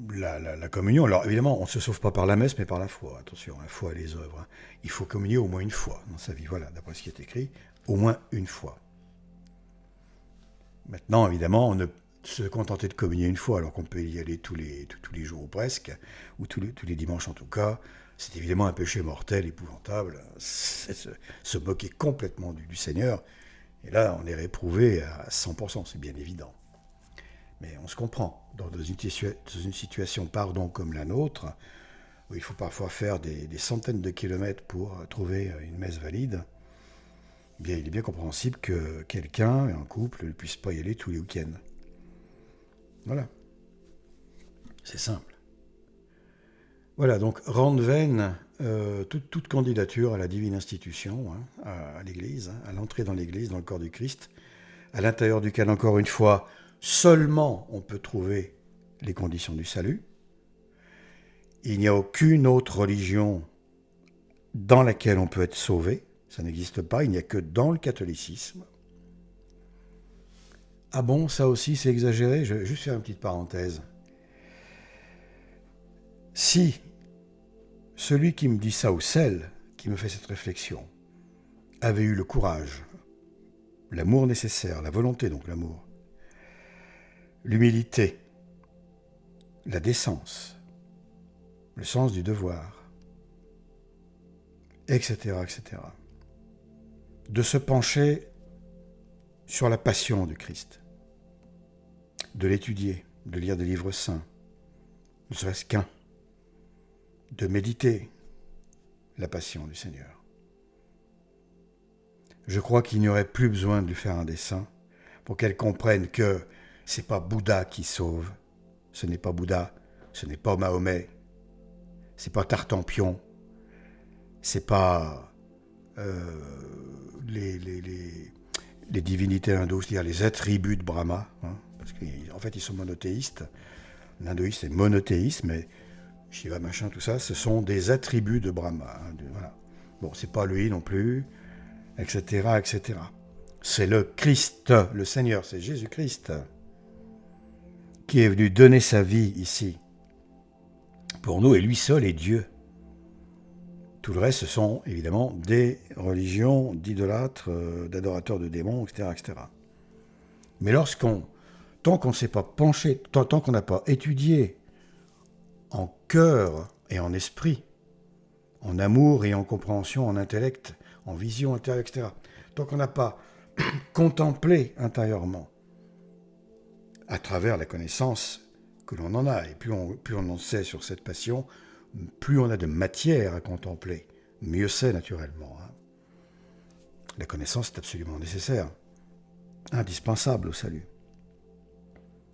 la communion. Alors, évidemment, on ne se sauve pas par la messe, mais par la foi. Attention, la foi et les œuvres. Hein. Il faut communier au moins une fois dans sa vie. Voilà, d'après ce qui est écrit, au moins une fois. Maintenant, évidemment, on ne se contenter de communier une fois, alors qu'on peut y aller tous les jours ou presque, ou tous les dimanches en tout cas, c'est évidemment un péché mortel, épouvantable. C'est se moquer complètement du Seigneur. Et là, on est réprouvé à 100%, c'est bien évident. Mais on se comprend. Dans une situation, comme la nôtre, où il faut parfois faire des centaines de kilomètres pour trouver une messe valide, eh bien, il est bien compréhensible que quelqu'un, un couple, ne puisse pas y aller tous les week-ends. Voilà. C'est simple. Voilà, donc rendre vaine toute candidature à la divine institution, hein, à l'Église, hein, à l'entrée dans l'Église, dans le corps du Christ, à l'intérieur duquel, encore une fois, seulement on peut trouver les conditions du salut. Il n'y a aucune autre religion dans laquelle on peut être sauvé. Ça n'existe pas, il n'y a que dans le catholicisme. Ah bon, ça aussi c'est exagéré? Je vais juste faire une petite parenthèse. Si celui qui me dit ça, ou celle qui me fait cette réflexion, avait eu le courage, l'amour nécessaire, la volonté donc l'amour, l'humilité, la décence, le sens du devoir, etc., de se pencher sur la passion du Christ, de l'étudier, de lire des livres saints, ne serait-ce qu'un, de méditer la passion du Seigneur. Je crois qu'il n'y aurait plus besoin de lui faire un dessin pour qu'elle comprenne que c'est pas Bouddha qui sauve, ce n'est pas Bouddha, ce n'est pas Mahomet, c'est pas Tartampion, c'est pas les divinités hindoues, c'est-à-dire les attributs de Brahma, hein, parce qu'en fait ils sont monothéistes. L'hindouisme est monothéisme, mais Shiva, machin, tout ça, ce sont des attributs de Brahma. Hein, voilà. Bon, c'est pas lui non plus, etc., etc. C'est le Christ, le Seigneur, c'est Jésus-Christ, qui est venu donner sa vie ici, pour nous, et lui seul est Dieu. Tout le reste, ce sont évidemment des religions d'idolâtres, d'adorateurs de démons, etc., etc. Mais tant qu'on ne s'est pas penché, tant qu'on n'a pas étudié en cœur et en esprit, en amour et en compréhension, en intellect, en vision intérieure, etc., tant qu'on n'a pas contemplé intérieurement, à travers la connaissance que l'on en a, et plus on en sait sur cette passion, plus on a de matière à contempler, mieux c'est naturellement. Hein. La connaissance est absolument nécessaire, indispensable au salut.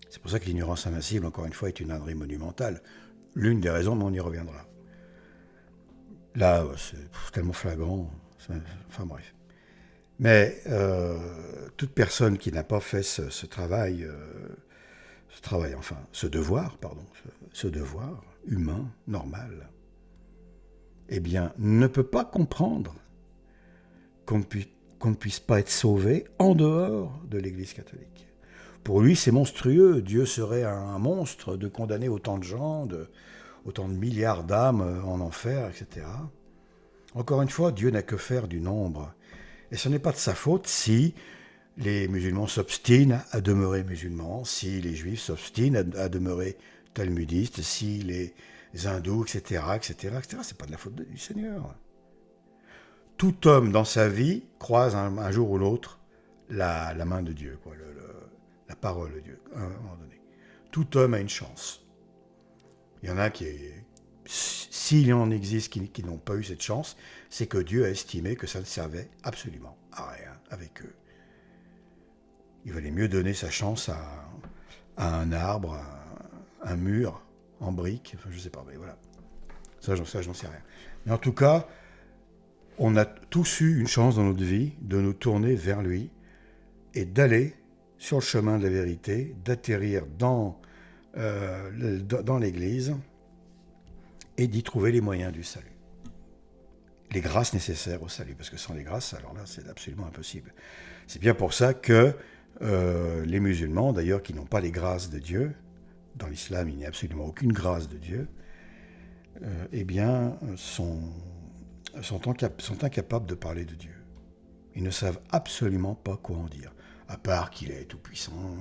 C'est pour ça que l'ignorance invincible, encore une fois, est une ânerie monumentale. L'une des raisons, mais on y reviendra. Là, c'est tellement flagrant. Enfin bref. Mais toute personne qui n'a pas fait ce devoir humain, normal, eh bien, ne peut pas comprendre qu'on ne puisse pas être sauvé en dehors de l'Église catholique. Pour lui, c'est monstrueux. Dieu serait un monstre de condamner autant de gens, autant de milliards d'âmes en enfer, etc. Encore une fois, Dieu n'a que faire du nombre. Et ce n'est pas de sa faute si les musulmans s'obstinent à demeurer musulmans, si les juifs s'obstinent à demeurer talmudistes, si les hindous, etc., etc., etc. C'est pas de la faute du Seigneur. Tout homme dans sa vie croise un jour ou l'autre la main de Dieu, quoi, la parole de Dieu, à un moment donné. Tout homme a une chance. Il y en a qui, s'il en existe qui n'ont pas eu cette chance, c'est que Dieu a estimé que ça ne servait absolument à rien avec eux. Il valait mieux donner sa chance à un arbre, à un mur, en briques, enfin, je ne sais pas, mais voilà. Ça, j'en sais rien. Mais en tout cas, on a tous eu une chance dans notre vie de nous tourner vers lui et d'aller sur le chemin de la vérité, d'atterrir dans l'Église et d'y trouver les moyens du salut. Les grâces nécessaires au salut, parce que sans les grâces, alors là, c'est absolument impossible. C'est bien pour ça que les musulmans, d'ailleurs, qui n'ont pas les grâces de Dieu, dans l'islam, il n'y a absolument aucune grâce de Dieu, eh bien, sont incapables de parler de Dieu. Ils ne savent absolument pas quoi en dire, à part qu'il est tout-puissant,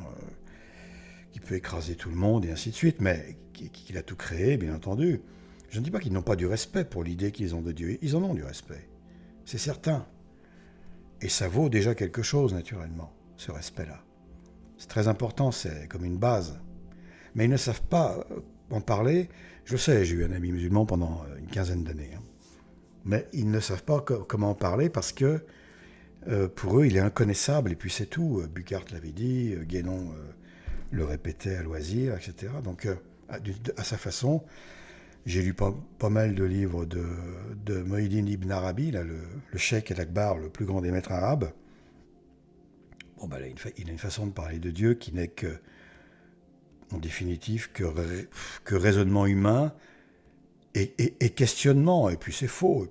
qu'il peut écraser tout le monde, et ainsi de suite, mais qu'il a tout créé, bien entendu. Je ne dis pas qu'ils n'ont pas du respect pour l'idée qu'ils ont de Dieu. Ils en ont du respect, c'est certain. Et ça vaut déjà quelque chose, naturellement, ce respect-là. C'est très important, c'est comme une base. Mais ils ne savent pas en parler. Je sais, j'ai eu un ami musulman pendant une quinzaine d'années. Mais ils ne savent pas comment en parler parce que pour eux, il est inconnaissable. Et puis c'est tout. Bucart l'avait dit, Guénon le répétait à loisir, etc. Donc, à sa façon, j'ai lu pas mal de livres de Moïdine Ibn Arabi, là, le cheikh El-Akbar, le plus grand des maîtres arabes. Bon, ben là, il a une façon de parler de Dieu qui n'est que, en définitive, que raisonnement humain et questionnement. Et puis c'est faux,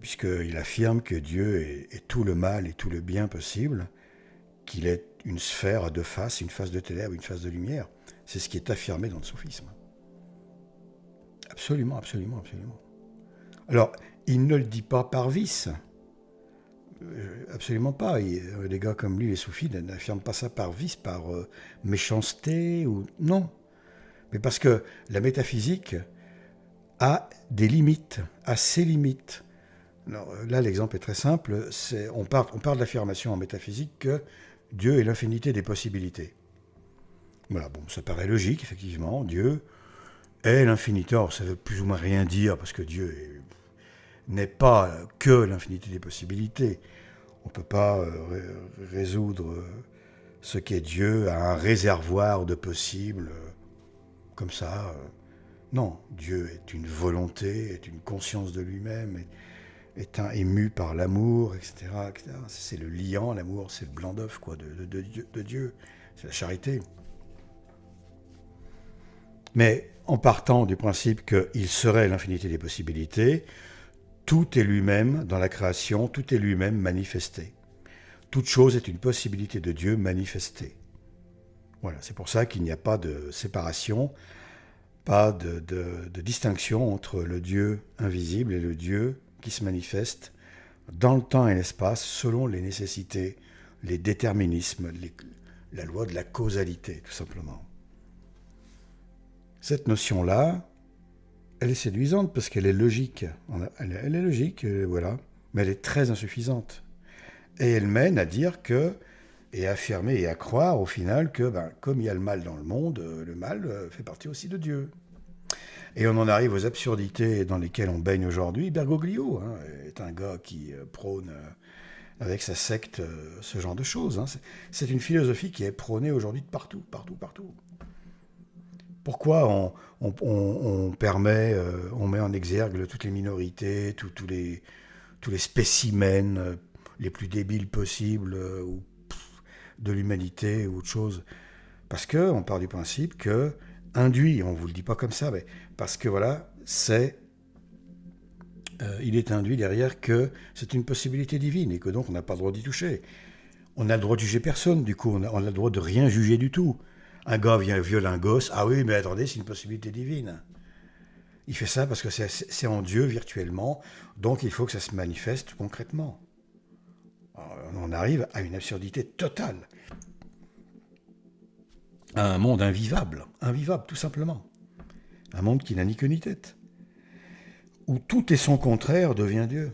puisqu'il affirme que Dieu est tout le mal et tout le bien possible, qu'il est une sphère à deux faces, une face de ténèbres, une face de lumière. C'est ce qui est affirmé dans le soufisme. Absolument, absolument, absolument. Alors, il ne le dit pas par vice. Absolument pas. Des gars comme lui, les soufis, n'affirment pas ça par vice, par méchanceté, ou non. Mais parce que la métaphysique a des limites, a ses limites. Alors, là, l'exemple est très simple. On part de l'affirmation en métaphysique que Dieu est l'infinité des possibilités. Voilà, bon, ça paraît logique, effectivement. Dieu est l'infinité. Alors, ça veut plus ou moins rien dire, parce que Dieu n'est pas que l'infinité des possibilités. On ne peut pas résoudre ce qu'est Dieu à un réservoir de possibles, comme ça. Non, Dieu est une volonté, est une conscience de lui-même, est ému par l'amour, etc., etc. C'est le liant, l'amour, c'est le blanc d'œuf quoi, de Dieu. C'est la charité. Mais en partant du principe qu'il serait l'infinité des possibilités, tout est lui-même dans la création, tout est lui-même manifesté. Toute chose est une possibilité de Dieu manifestée. Voilà, c'est pour ça qu'il n'y a pas de séparation, pas de distinction entre le Dieu invisible et le Dieu qui se manifeste dans le temps et l'espace selon les nécessités, les déterminismes, la loi de la causalité, tout simplement. Cette notion-là, elle est séduisante parce qu'elle est logique. Elle est logique, voilà, mais elle est très insuffisante. Et elle mène à dire que, et à affirmer et à croire au final que, comme il y a le mal dans le monde, le mal fait partie aussi de Dieu. Et on en arrive aux absurdités dans lesquelles on baigne aujourd'hui. Bergoglio est un gars qui prône avec sa secte ce genre de choses. C'est une philosophie qui est prônée aujourd'hui de partout. Pourquoi on permet, on met en exergue toutes les minorités, tous les spécimens les plus débiles possibles de l'humanité ou autre chose? Parce qu'on part du principe que induit, on ne vous le dit pas comme ça, mais parce que voilà, il est induit derrière que c'est une possibilité divine et que donc on n'a pas le droit d'y toucher. On n'a le droit de juger personne, du coup, on a le droit de rien juger du tout. Un gars vient violer un gosse, ah oui, mais attendez, c'est une possibilité divine. Il fait ça parce que c'est en Dieu virtuellement, donc il faut que ça se manifeste concrètement. Alors, on arrive à une absurdité totale. À un monde invivable tout simplement. Un monde qui n'a ni queue ni tête. Où tout et son contraire devient Dieu.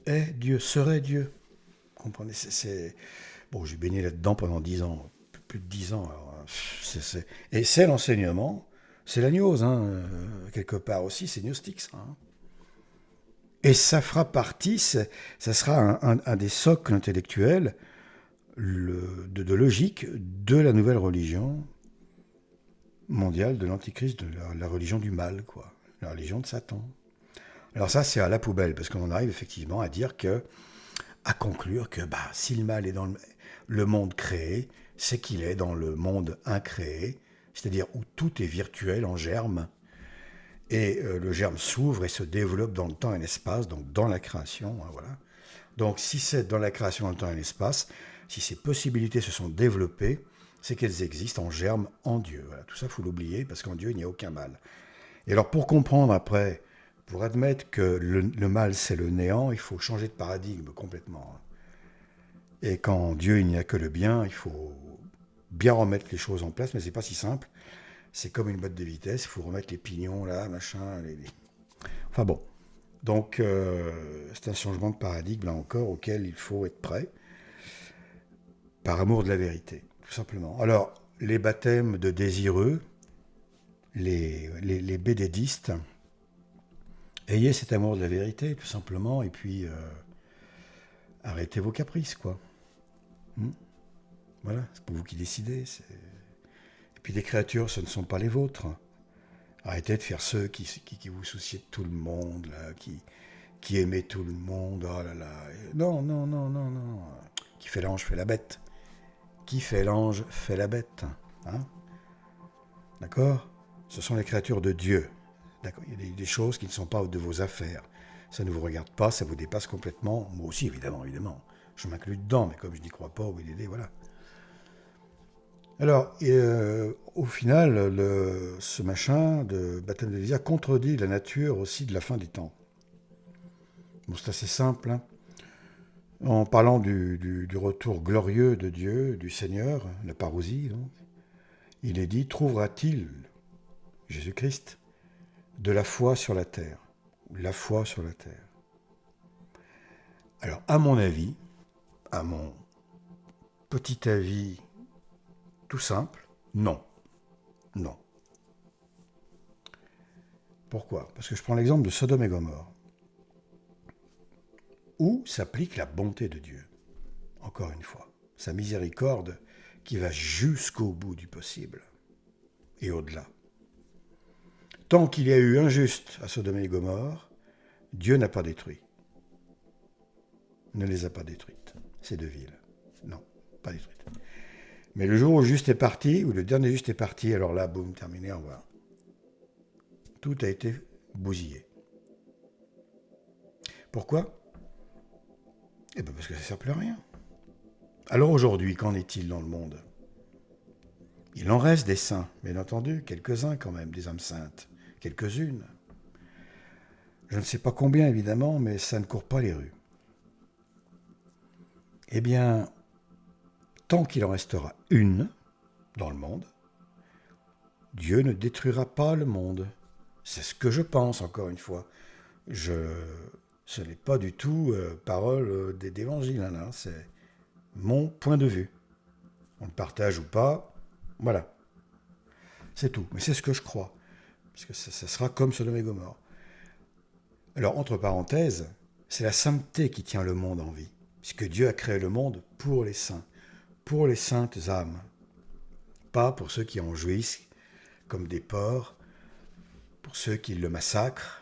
Est Dieu, serait Dieu. Vous comprenez, Bon, j'ai baigné là-dedans pendant 10 ans. Plus de 10 ans. Alors, et c'est l'enseignement C'est la gnose, hein, quelque part aussi, c'est gnostique, ça. Hein. Et ça fera partie, ça sera un des socles intellectuels de logique de la nouvelle religion mondiale de l'Antichrist, de la religion du mal, quoi. La religion de Satan. Alors ça, c'est à la poubelle, parce qu'on en arrive effectivement à dire que, à conclure que si le mal est dans le monde créé, c'est qu'il est dans le monde incréé, c'est-à-dire où tout est virtuel en germe, et le germe s'ouvre et se développe dans le temps et l'espace, donc dans la création, hein, voilà. Donc si c'est dans la création, dans le temps et l'espace, si ces possibilités se sont développées, c'est qu'elles existent en germe en Dieu. Voilà. Tout ça, il faut l'oublier, parce qu'en Dieu, il n'y a aucun mal. Et alors pour comprendre après, pour admettre que le mal c'est le néant, il faut changer de paradigme complètement. Et qu'en Dieu il n'y a que le bien, il faut bien remettre les choses en place, mais c'est pas si simple. C'est comme une boîte de vitesse, il faut remettre les pignons là, machin. Enfin bon. Donc c'est un changement de paradigme là encore auquel il faut être prêt, par amour de la vérité, tout simplement. Alors les baptêmes de désireux, les bédédistes, ayez cet amour de la vérité, tout simplement, et puis arrêtez vos caprices, quoi. Voilà, c'est pour vous qui décidez. Et puis les créatures, ce ne sont pas les vôtres. Arrêtez de faire ceux qui vous souciez de tout le monde, là, qui aimaient tout le monde. Oh là là. Non, non, non, non, non. Qui fait l'ange fait la bête. Qui fait l'ange fait la bête. Hein? D'accord? Ce sont les créatures de Dieu. D'accord? Il y a des choses qui ne sont pas de vos affaires. Ça ne vous regarde pas, ça vous dépasse complètement. Moi aussi, évidemment, évidemment. Je m'inclus dedans, mais comme je n'y crois pas, oui, voilà. Alors, au final, ce machin de baptême de désir contredit la nature aussi de la fin des temps. Bon, c'est assez simple. Hein. En parlant du retour glorieux de Dieu, du Seigneur, la parousie, donc, il est dit, trouvera-t-il, Jésus-Christ, de la foi sur la terre? La foi sur la terre. Alors, à mon avis, à mon petit avis tout simple, non. Non. Pourquoi? Parce que je prends l'exemple de Sodome et Gomorrhe, où s'applique la bonté de Dieu. Encore une fois, sa miséricorde qui va jusqu'au bout du possible et au-delà. Tant qu'il y a eu injuste à Sodome et Gomorrhe, Dieu n'a pas détruit. Ne les a pas détruites, ces deux villes. Non, pas détruites. Mais le jour où le juste est parti, où le dernier juste est parti, alors là, boum, terminé, au revoir. Tout a été bousillé. Pourquoi? Eh bien parce que ça ne sert plus à rien. Alors aujourd'hui, qu'en est-il dans le monde? Il en reste des saints, bien entendu, quelques-uns quand même, des âmes saintes, quelques-unes. Je ne sais pas combien évidemment, mais ça ne court pas les rues. Eh bien, tant qu'il en restera une dans le monde, Dieu ne détruira pas le monde. C'est ce que je pense, encore une fois. Ce n'est pas du tout parole d'évangile, là. C'est mon point de vue. On le partage ou pas, voilà. C'est tout. Mais c'est ce que je crois. Parce que ça sera comme Sodome et Gomorrhe. Alors, entre parenthèses, c'est la sainteté qui tient le monde en vie. Puisque Dieu a créé le monde pour les saints, pour les saintes âmes. Pas pour ceux qui en jouissent comme des porcs, pour ceux qui le massacrent,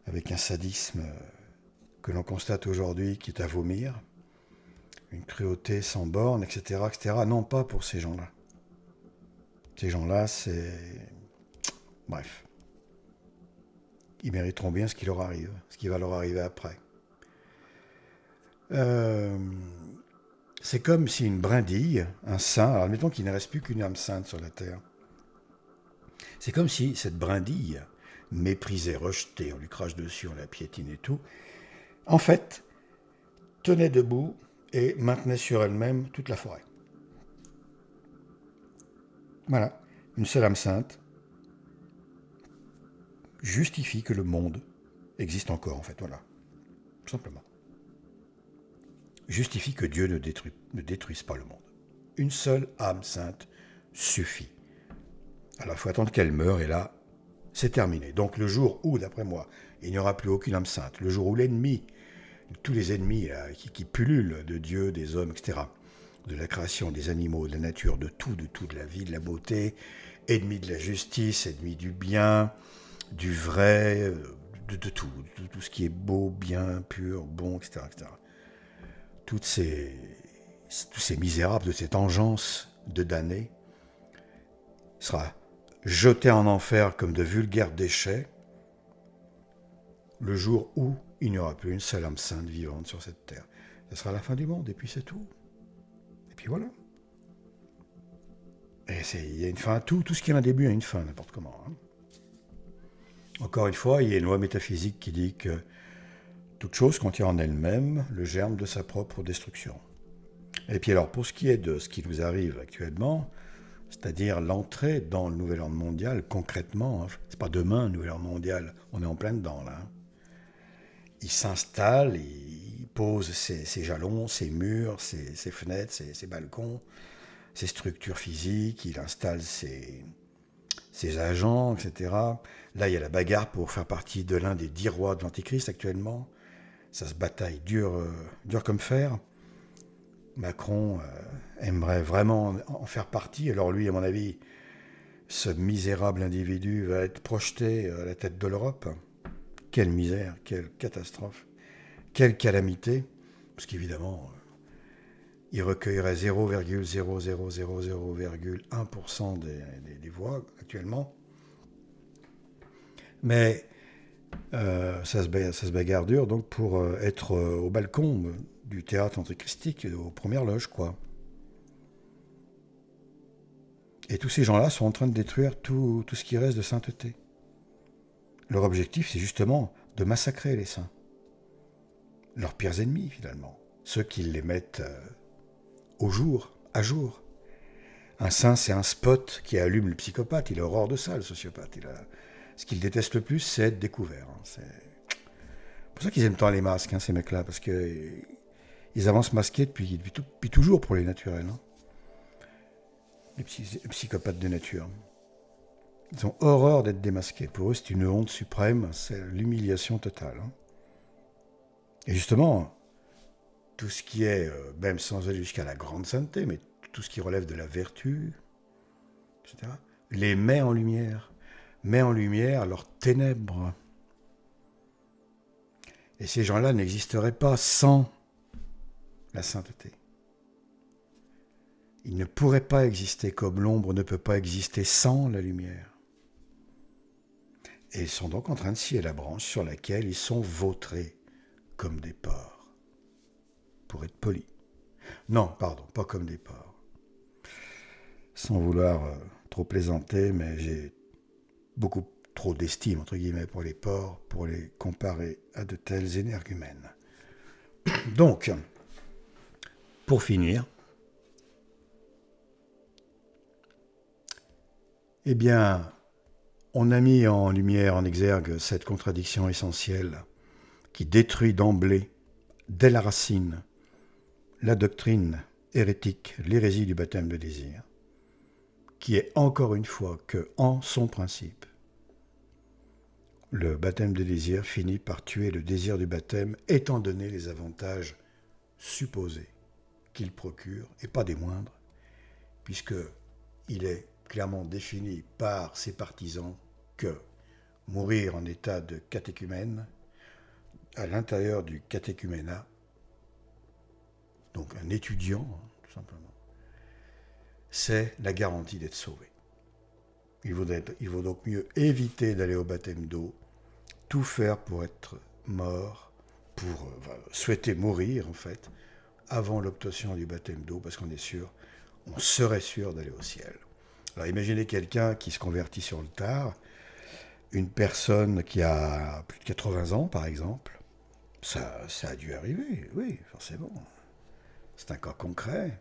avec un sadisme que l'on constate aujourd'hui qui est à vomir, une cruauté sans borne, etc., etc. Non, pas pour ces gens-là. Ces gens-là, c'est... Bref. Ils mériteront bien ce qui leur arrive, ce qui va leur arriver après. C'est comme si une brindille, un saint, alors admettons qu'il ne reste plus qu'une âme sainte sur la terre. C'est comme si cette brindille, méprisée, rejetée, on lui crache dessus, on la piétine et tout, en fait, tenait debout et maintenait sur elle-même toute la forêt. Voilà, une seule âme sainte justifie que le monde existe encore, en fait, voilà, tout simplement. Justifie que Dieu ne détruise pas le monde. Une seule âme sainte suffit. Alors il faut attendre qu'elle meure, et là, c'est terminé. Donc le jour où, d'après moi, il n'y aura plus aucune âme sainte, le jour où l'ennemi, tous les ennemis là, qui pullulent de Dieu, des hommes, etc., de la création, des animaux, de la nature, de tout, de la vie, de la beauté, ennemis de la justice, ennemis du bien, du vrai, de tout ce qui est beau, bien, pur, bon, etc., etc. Tous ces misérables de cette engeance de damnés sera jeté en enfer comme de vulgaires déchets le jour où il n'y aura plus une seule âme sainte vivante sur cette terre. Ce sera la fin du monde, et puis c'est tout. Et puis voilà. Et il y a une fin à tout. Tout ce qui a un début a une fin, n'importe comment. Hein. Encore une fois, il y a une loi métaphysique qui dit que toute chose contient en elle-même le germe de sa propre destruction. Et puis alors, pour ce qui est de ce qui nous arrive actuellement, c'est-à-dire l'entrée dans le nouvel ordre mondial, concrètement, hein, c'est pas demain, le nouvel ordre mondial, on est en plein dedans, là. Hein. Il s'installe, il pose ses jalons, ses murs, ses fenêtres, ses balcons, ses structures physiques, il installe ses agents, etc. Là, il y a la bagarre pour faire partie de l'un des 10 rois de l'Antichrist actuellement. Ça se bataille dur comme fer. Macron aimerait vraiment en faire partie. Alors lui, à mon avis, ce misérable individu va être projeté à la tête de l'Europe. Quelle misère, quelle catastrophe, quelle calamité. Parce qu'évidemment, il recueillerait 0,00001% des voix actuellement. Mais ça se bagarre dur donc pour être au balcon du théâtre antéchristique, aux premières loges, quoi. Et tous ces gens-là sont en train de détruire tout ce qui reste de sainteté. Leur objectif, c'est justement de massacrer les saints. Leurs pires ennemis, finalement. Ceux qui les mettent à jour. Un saint, c'est un spot qui allume le psychopathe. Il a horreur de ça, le sociopathe. Ce qu'il déteste le plus, c'est être découvert. Hein. C'est pour ça qu'ils aiment tant les masques, hein, ces mecs-là, parce qu'ils avancent masqués depuis toujours pour les naturels. Hein. Les psychopathes de nature. Ils ont horreur d'être démasqués. Pour eux, c'est une honte suprême, c'est l'humiliation totale. Hein. Et justement, tout ce qui est, même sans aller jusqu'à la grande sainteté, mais tout ce qui relève de la vertu, etc., les met en lumière leurs ténèbres. Et ces gens-là n'existeraient pas sans la sainteté. Ils ne pourraient pas exister comme l'ombre ne peut pas exister sans la lumière. Et ils sont donc en train de scier la branche sur laquelle ils sont vautrés comme des porcs. Pour être poli. Non, pardon, pas comme des porcs. Sans vouloir trop plaisanter, mais j'ai beaucoup trop d'estime, entre guillemets, pour les porcs, pour les comparer à de tels énergumènes. Donc, pour finir, eh bien, on a mis en lumière, en exergue, cette contradiction essentielle qui détruit d'emblée, dès la racine, la doctrine hérétique, l'hérésie du baptême de désir, qui est encore une fois que, en son principe, le baptême de désir finit par tuer le désir du baptême, étant donné les avantages supposés qu'il procure, et pas des moindres, puisqu'il est clairement défini par ses partisans que mourir en état de catéchumène, à l'intérieur du catéchuménat, donc un étudiant, tout simplement, c'est la garantie d'être sauvé. Il vaut donc mieux éviter d'aller au baptême d'eau, tout faire pour être mort, pour souhaiter mourir en fait, avant l'obtention du baptême d'eau, parce qu'on serait sûr d'aller au ciel. Alors imaginez quelqu'un qui se convertit sur le tard, une personne qui a plus de 80 ans par exemple, ça a dû arriver, oui, forcément. C'est un cas concret.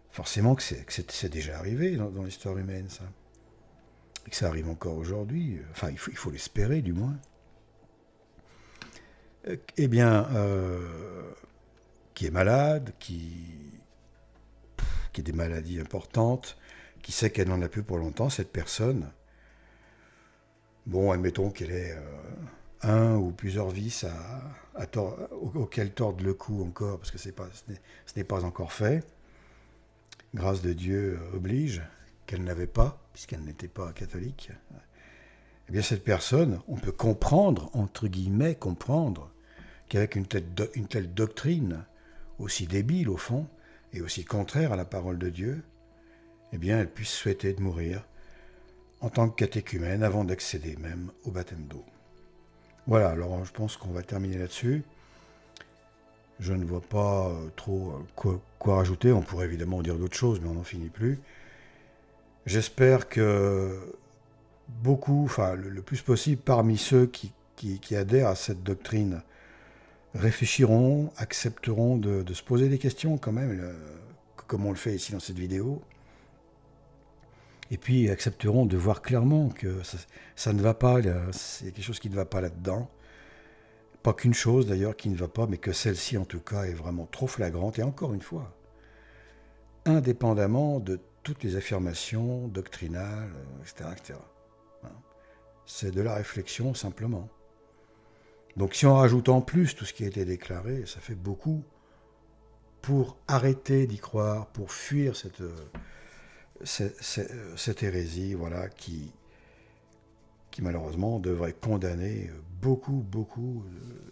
Forcément que c'est déjà arrivé dans l'histoire humaine, ça. Et que ça arrive encore aujourd'hui. Enfin, il faut l'espérer, du moins. Eh bien, qui est malade, qui a des maladies importantes, qui sait qu'elle n'en a plus pour longtemps, cette personne. Bon, admettons qu'elle ait un ou plusieurs vices auxquels tordre le cou encore, parce que ce n'est pas encore fait. Grâce de Dieu oblige, qu'elle n'avait pas, puisqu'elle n'était pas catholique. Eh bien, cette personne, on peut comprendre, entre guillemets, comprendre, qu'avec une telle doctrine, aussi débile au fond, et aussi contraire à la parole de Dieu, eh bien, elle puisse souhaiter de mourir en tant que catéchumène avant d'accéder même au baptême d'eau. Voilà, alors je pense qu'on va terminer là-dessus. Je ne vois pas trop quoi rajouter. On pourrait évidemment dire d'autres choses, mais on n'en finit plus. J'espère que beaucoup, enfin le plus possible parmi ceux qui adhèrent à cette doctrine réfléchiront, accepteront de se poser des questions quand même, comme on le fait ici dans cette vidéo. Et puis accepteront de voir clairement que ça ne va pas, il y a quelque chose qui ne va pas là-dedans. Pas qu'une chose d'ailleurs qui ne va pas, mais que celle-ci en tout cas est vraiment trop flagrante. Et encore une fois, indépendamment de toutes les affirmations doctrinales, etc. etc. C'est de la réflexion simplement. Donc si on rajoute en plus tout ce qui a été déclaré, ça fait beaucoup pour arrêter d'y croire, pour fuir cette hérésie, voilà, qui malheureusement devrait condamner beaucoup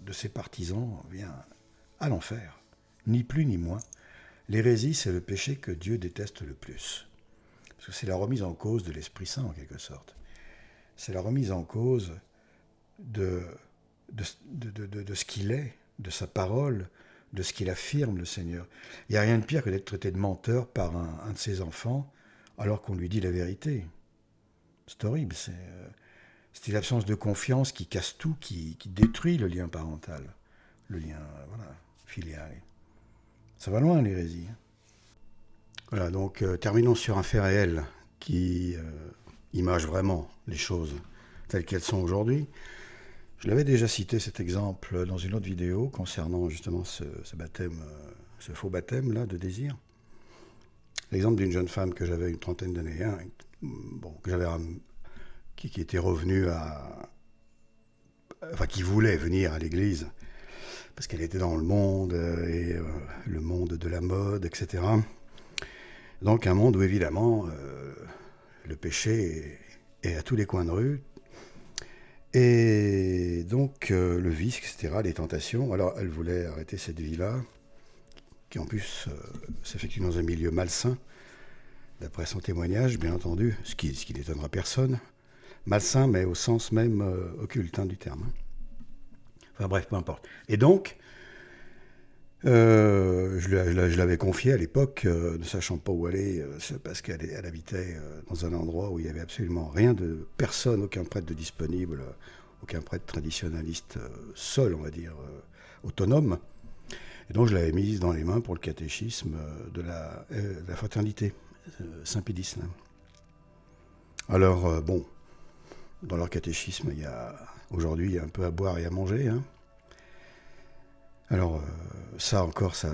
de ses partisans à l'enfer. Ni plus ni moins. L'hérésie, c'est le péché que Dieu déteste le plus. Parce que c'est la remise en cause de l'Esprit Saint, en quelque sorte. C'est la remise en cause de ce qu'il est, de sa parole, de ce qu'il affirme, le Seigneur. Il n'y a rien de pire que d'être traité de menteur par un de ses enfants, alors qu'on lui dit la vérité. C'est horrible, c'est l'absence de confiance qui casse tout, qui détruit le lien parental, le lien filial. Ça va loin, l'hérésie. Voilà, donc terminons sur un fait réel qui image vraiment les choses telles qu'elles sont aujourd'hui. Je l'avais déjà cité cet exemple dans une autre vidéo concernant justement ce baptême, ce faux baptême là de désir. L'exemple d'une jeune femme que j'avais une trentaine d'années, qui était revenue qui voulait venir à l'église parce qu'elle était dans le monde le monde de la mode, etc. Donc un monde où évidemment le péché est à tous les coins de rue. Et donc le vice, etc., les tentations. Alors elle voulait arrêter cette vie-là, qui en plus s'effectue dans un milieu malsain, d'après son témoignage, bien entendu, ce qui n'étonnera personne. Malsain, mais au sens même occulte du terme. Enfin bref, peu importe. Et donc, je l'avais confié à l'époque, ne sachant pas où aller, parce qu'elle habitait dans un endroit où il n'y avait absolument rien de personne, aucun prêtre de disponible, aucun prêtre traditionnaliste seul, on va dire, autonome. Et donc je l'avais mise dans les mains pour le catéchisme de la fraternité, Saint-Pédis. Alors, dans leur catéchisme, aujourd'hui, il y a un peu à boire et à manger, hein. Alors, ça encore, ça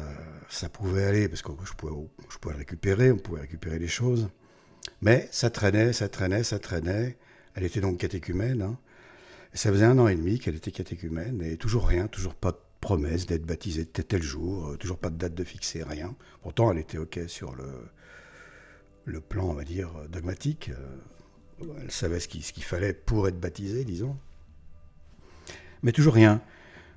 pouvait aller, parce que je pouvais le récupérer, on pouvait récupérer les choses. Mais ça traînait. Elle était donc catéchumène. Hein. Et ça faisait 1 an et demi qu'elle était catéchumène, et toujours rien, toujours pas de promesse d'être baptisée tel jour, toujours pas de date de fixer, rien. Pourtant, elle était OK sur le plan, on va dire, dogmatique. Elle savait ce qu'il fallait pour être baptisée, disons. Mais toujours rien.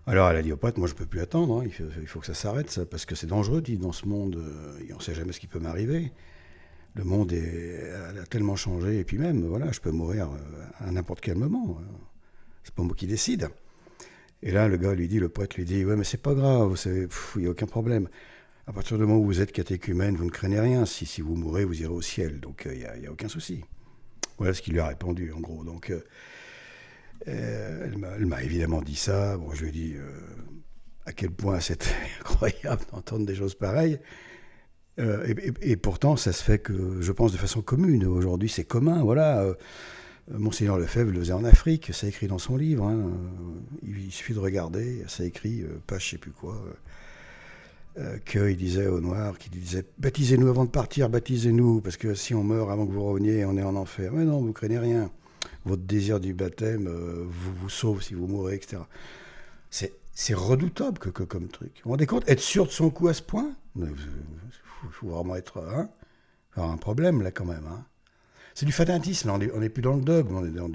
Alors elle a dit au prêtre, moi je ne peux plus attendre, hein, il faut que ça s'arrête, ça, parce que c'est dangereux, dit, dans ce monde, et on ne sait jamais ce qui peut m'arriver. Le monde a tellement changé, et puis même, voilà, je peux mourir à n'importe quel moment. C'est pas moi qui décide. Et là, le prêtre lui dit, ouais, mais c'est pas grave, il n'y a aucun problème. À partir du moment où vous êtes catéchumène, vous ne craignez rien. Si vous mourrez, vous irez au ciel, donc il n'y a aucun souci. Voilà ce qu'il lui a répondu, en gros. Donc, elle m'a évidemment dit ça. Bon, je lui ai dit à quel point c'était incroyable d'entendre des choses pareilles. Et pourtant, ça se fait que, je pense, de façon commune. Aujourd'hui, c'est commun, voilà. Monseigneur Lefebvre le faisait en Afrique, ça écrit dans son livre. Hein. Il suffit de regarder, ça écrit, page je sais plus quoi. qu'il disait aux Noirs, qu'il disait « Baptisez-nous avant de partir, baptisez-nous, parce que si on meurt avant que vous reveniez, on est en enfer. » Mais non, vous craignez rien. Votre désir du baptême vous sauve si vous mourrez, etc. C'est redoutable comme truc. Vous vous rendez compte? Être sûr de son coup à ce point? Il faut vraiment être... avoir un problème, là, quand même. Hein. C'est du fanatisme. On n'est plus dans le dogme, on est dans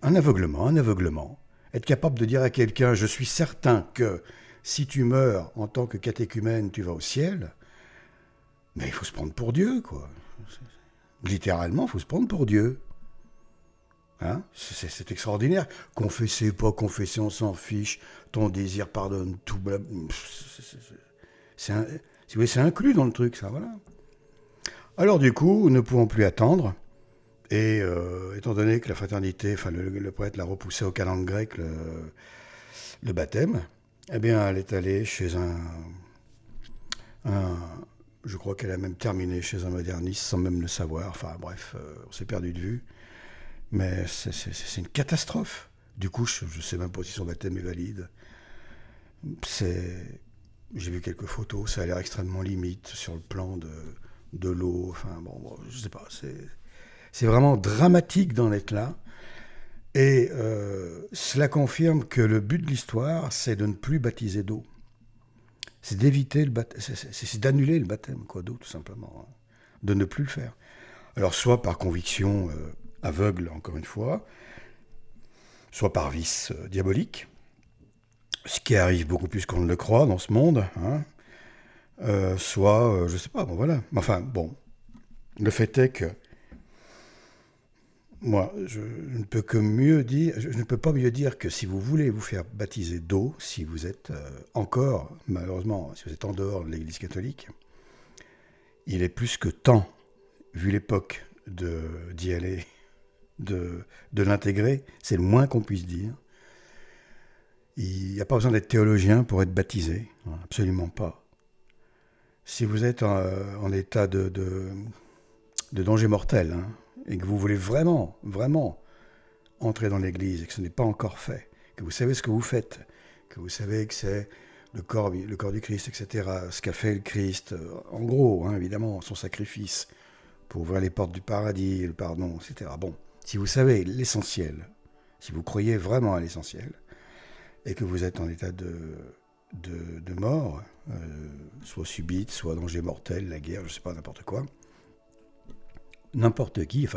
un aveuglement. Être capable de dire à quelqu'un « Je suis certain que si tu meurs en tant que catéchumène, tu vas au ciel », mais il faut se prendre pour Dieu, quoi. Littéralement, il faut se prendre pour Dieu. Hein? C'est extraordinaire. Confesser, pas confesser, on s'en fiche. Ton désir pardonne tout. C'est inclus dans le truc, ça, voilà. Alors du coup, nous ne pouvons plus attendre. Et étant donné que la fraternité, enfin le prêtre l'a repoussé au calendrier grec, le baptême, eh bien, elle est allée chez je crois qu'elle a même terminé chez un moderniste sans même le savoir. Enfin bref, on s'est perdu de vue. Mais c'est une catastrophe. Du coup, je ne sais même pas si son baptême est valide. J'ai vu quelques photos, ça a l'air extrêmement limite sur le plan de l'eau. Enfin bon, je ne sais pas. C'est vraiment dramatique d'en être là. Et cela confirme que le but de l'histoire, c'est de ne plus baptiser d'eau. C'est d'éviter le baptême, c'est d'annuler le baptême d'eau, tout simplement. Hein. De ne plus le faire. Alors, soit par conviction aveugle, encore une fois, soit par vice diabolique, ce qui arrive beaucoup plus qu'on ne le croit dans ce monde, hein. Soit, je sais pas, bon voilà. Enfin, bon, le fait est que moi, je ne peux pas mieux dire que si vous voulez vous faire baptiser d'eau, si vous êtes encore, malheureusement, si vous êtes en dehors de l'Église catholique, il est plus que temps, vu l'époque, d'y aller, de l'intégrer, c'est le moins qu'on puisse dire. Il n'y a pas besoin d'être théologien pour être baptisé, absolument pas. Si vous êtes en état de danger mortel, hein, et que vous voulez vraiment, vraiment entrer dans l'Église et que ce n'est pas encore fait, que vous savez ce que vous faites, que vous savez que c'est le corps du Christ, etc., ce qu'a fait le Christ, en gros, hein, évidemment, son sacrifice pour ouvrir les portes du paradis, le pardon, etc. Bon, si vous savez l'essentiel, si vous croyez vraiment à l'essentiel, et que vous êtes en état de mort, soit subite, soit danger mortel, la guerre, je ne sais pas, n'importe quoi, n'importe qui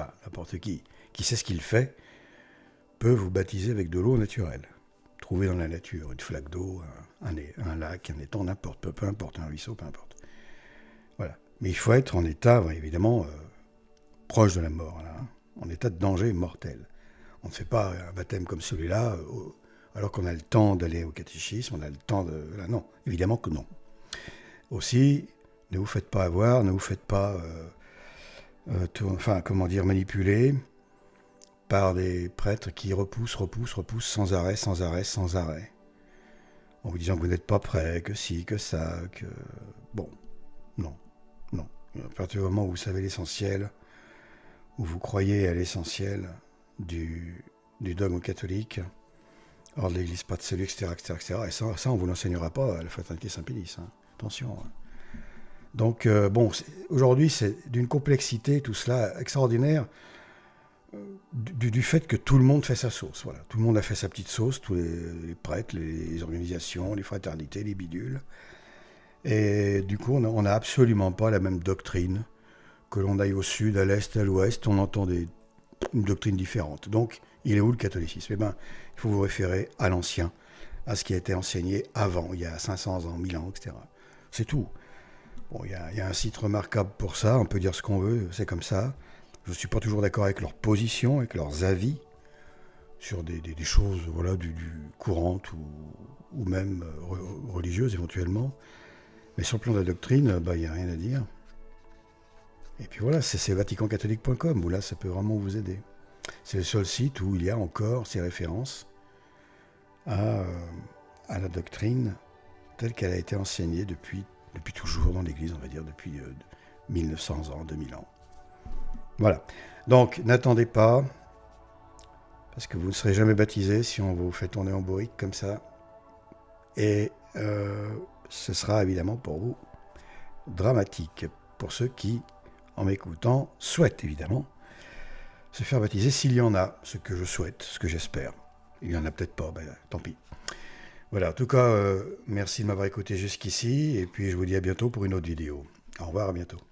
sait ce qu'il fait, peut vous baptiser avec de l'eau naturelle. Trouvez dans la nature une flaque d'eau, un lac, un étang, n'importe, peu importe, un ruisseau, peu importe. Voilà. Mais il faut être en état, évidemment, proche de la mort, là, hein, en état de danger mortel. On ne fait pas un baptême comme celui-là, alors qu'on a le temps d'aller au catéchisme, on a le temps de... Là, non, évidemment que non. Aussi, ne vous faites pas avoir, ne vous faites pas... manipuler par des prêtres qui repoussent sans arrêt, en vous disant que vous n'êtes pas prêt, que si, que ça, que... Bon, non. À partir du moment où vous savez l'essentiel, où vous croyez à l'essentiel du dogme catholique, hors de l'Église, pas de salut, etc., et ça on ne vous l'enseignera pas à la fraternité Saint-Pédis, hein. Attention, hein. Donc, aujourd'hui, c'est d'une complexité, tout cela, extraordinaire, du fait que tout le monde fait sa sauce. Voilà. Tout le monde a fait sa petite sauce, tous les prêtres, les organisations, les fraternités, les bidules. Et du coup, on n'a absolument pas la même doctrine. Que l'on aille au sud, à l'est, à l'ouest, on entend une doctrine différente. Donc, il est où le catholicisme? Eh bien, il faut vous référer à l'ancien, à ce qui a été enseigné avant, il y a 500 ans, 1000 ans, etc. C'est tout. Bon, il y a un site remarquable pour ça, on peut dire ce qu'on veut, c'est comme ça. Je ne suis pas toujours d'accord avec leurs positions, avec leurs avis sur des choses voilà, du courantes ou même religieuses éventuellement. Mais sur le plan de la doctrine, il n'y a rien à dire. Et puis voilà, c'est vaticancatholique.com, où là, ça peut vraiment vous aider. C'est le seul site où il y a encore ces références à la doctrine telle qu'elle a été enseignée depuis toujours dans l'Église, on va dire, depuis 1900 ans, 2000 ans. Voilà. Donc, n'attendez pas, parce que vous ne serez jamais baptisé si on vous fait tourner en bourrique comme ça. Et ce sera évidemment pour vous dramatique. Pour ceux qui, en m'écoutant, souhaitent évidemment se faire baptiser, s'il y en a, ce que je souhaite, ce que j'espère. Il n'y en a peut-être pas, ben, tant pis. Voilà, en tout cas, merci de m'avoir écouté jusqu'ici, et puis je vous dis à bientôt pour une autre vidéo. Au revoir, à bientôt.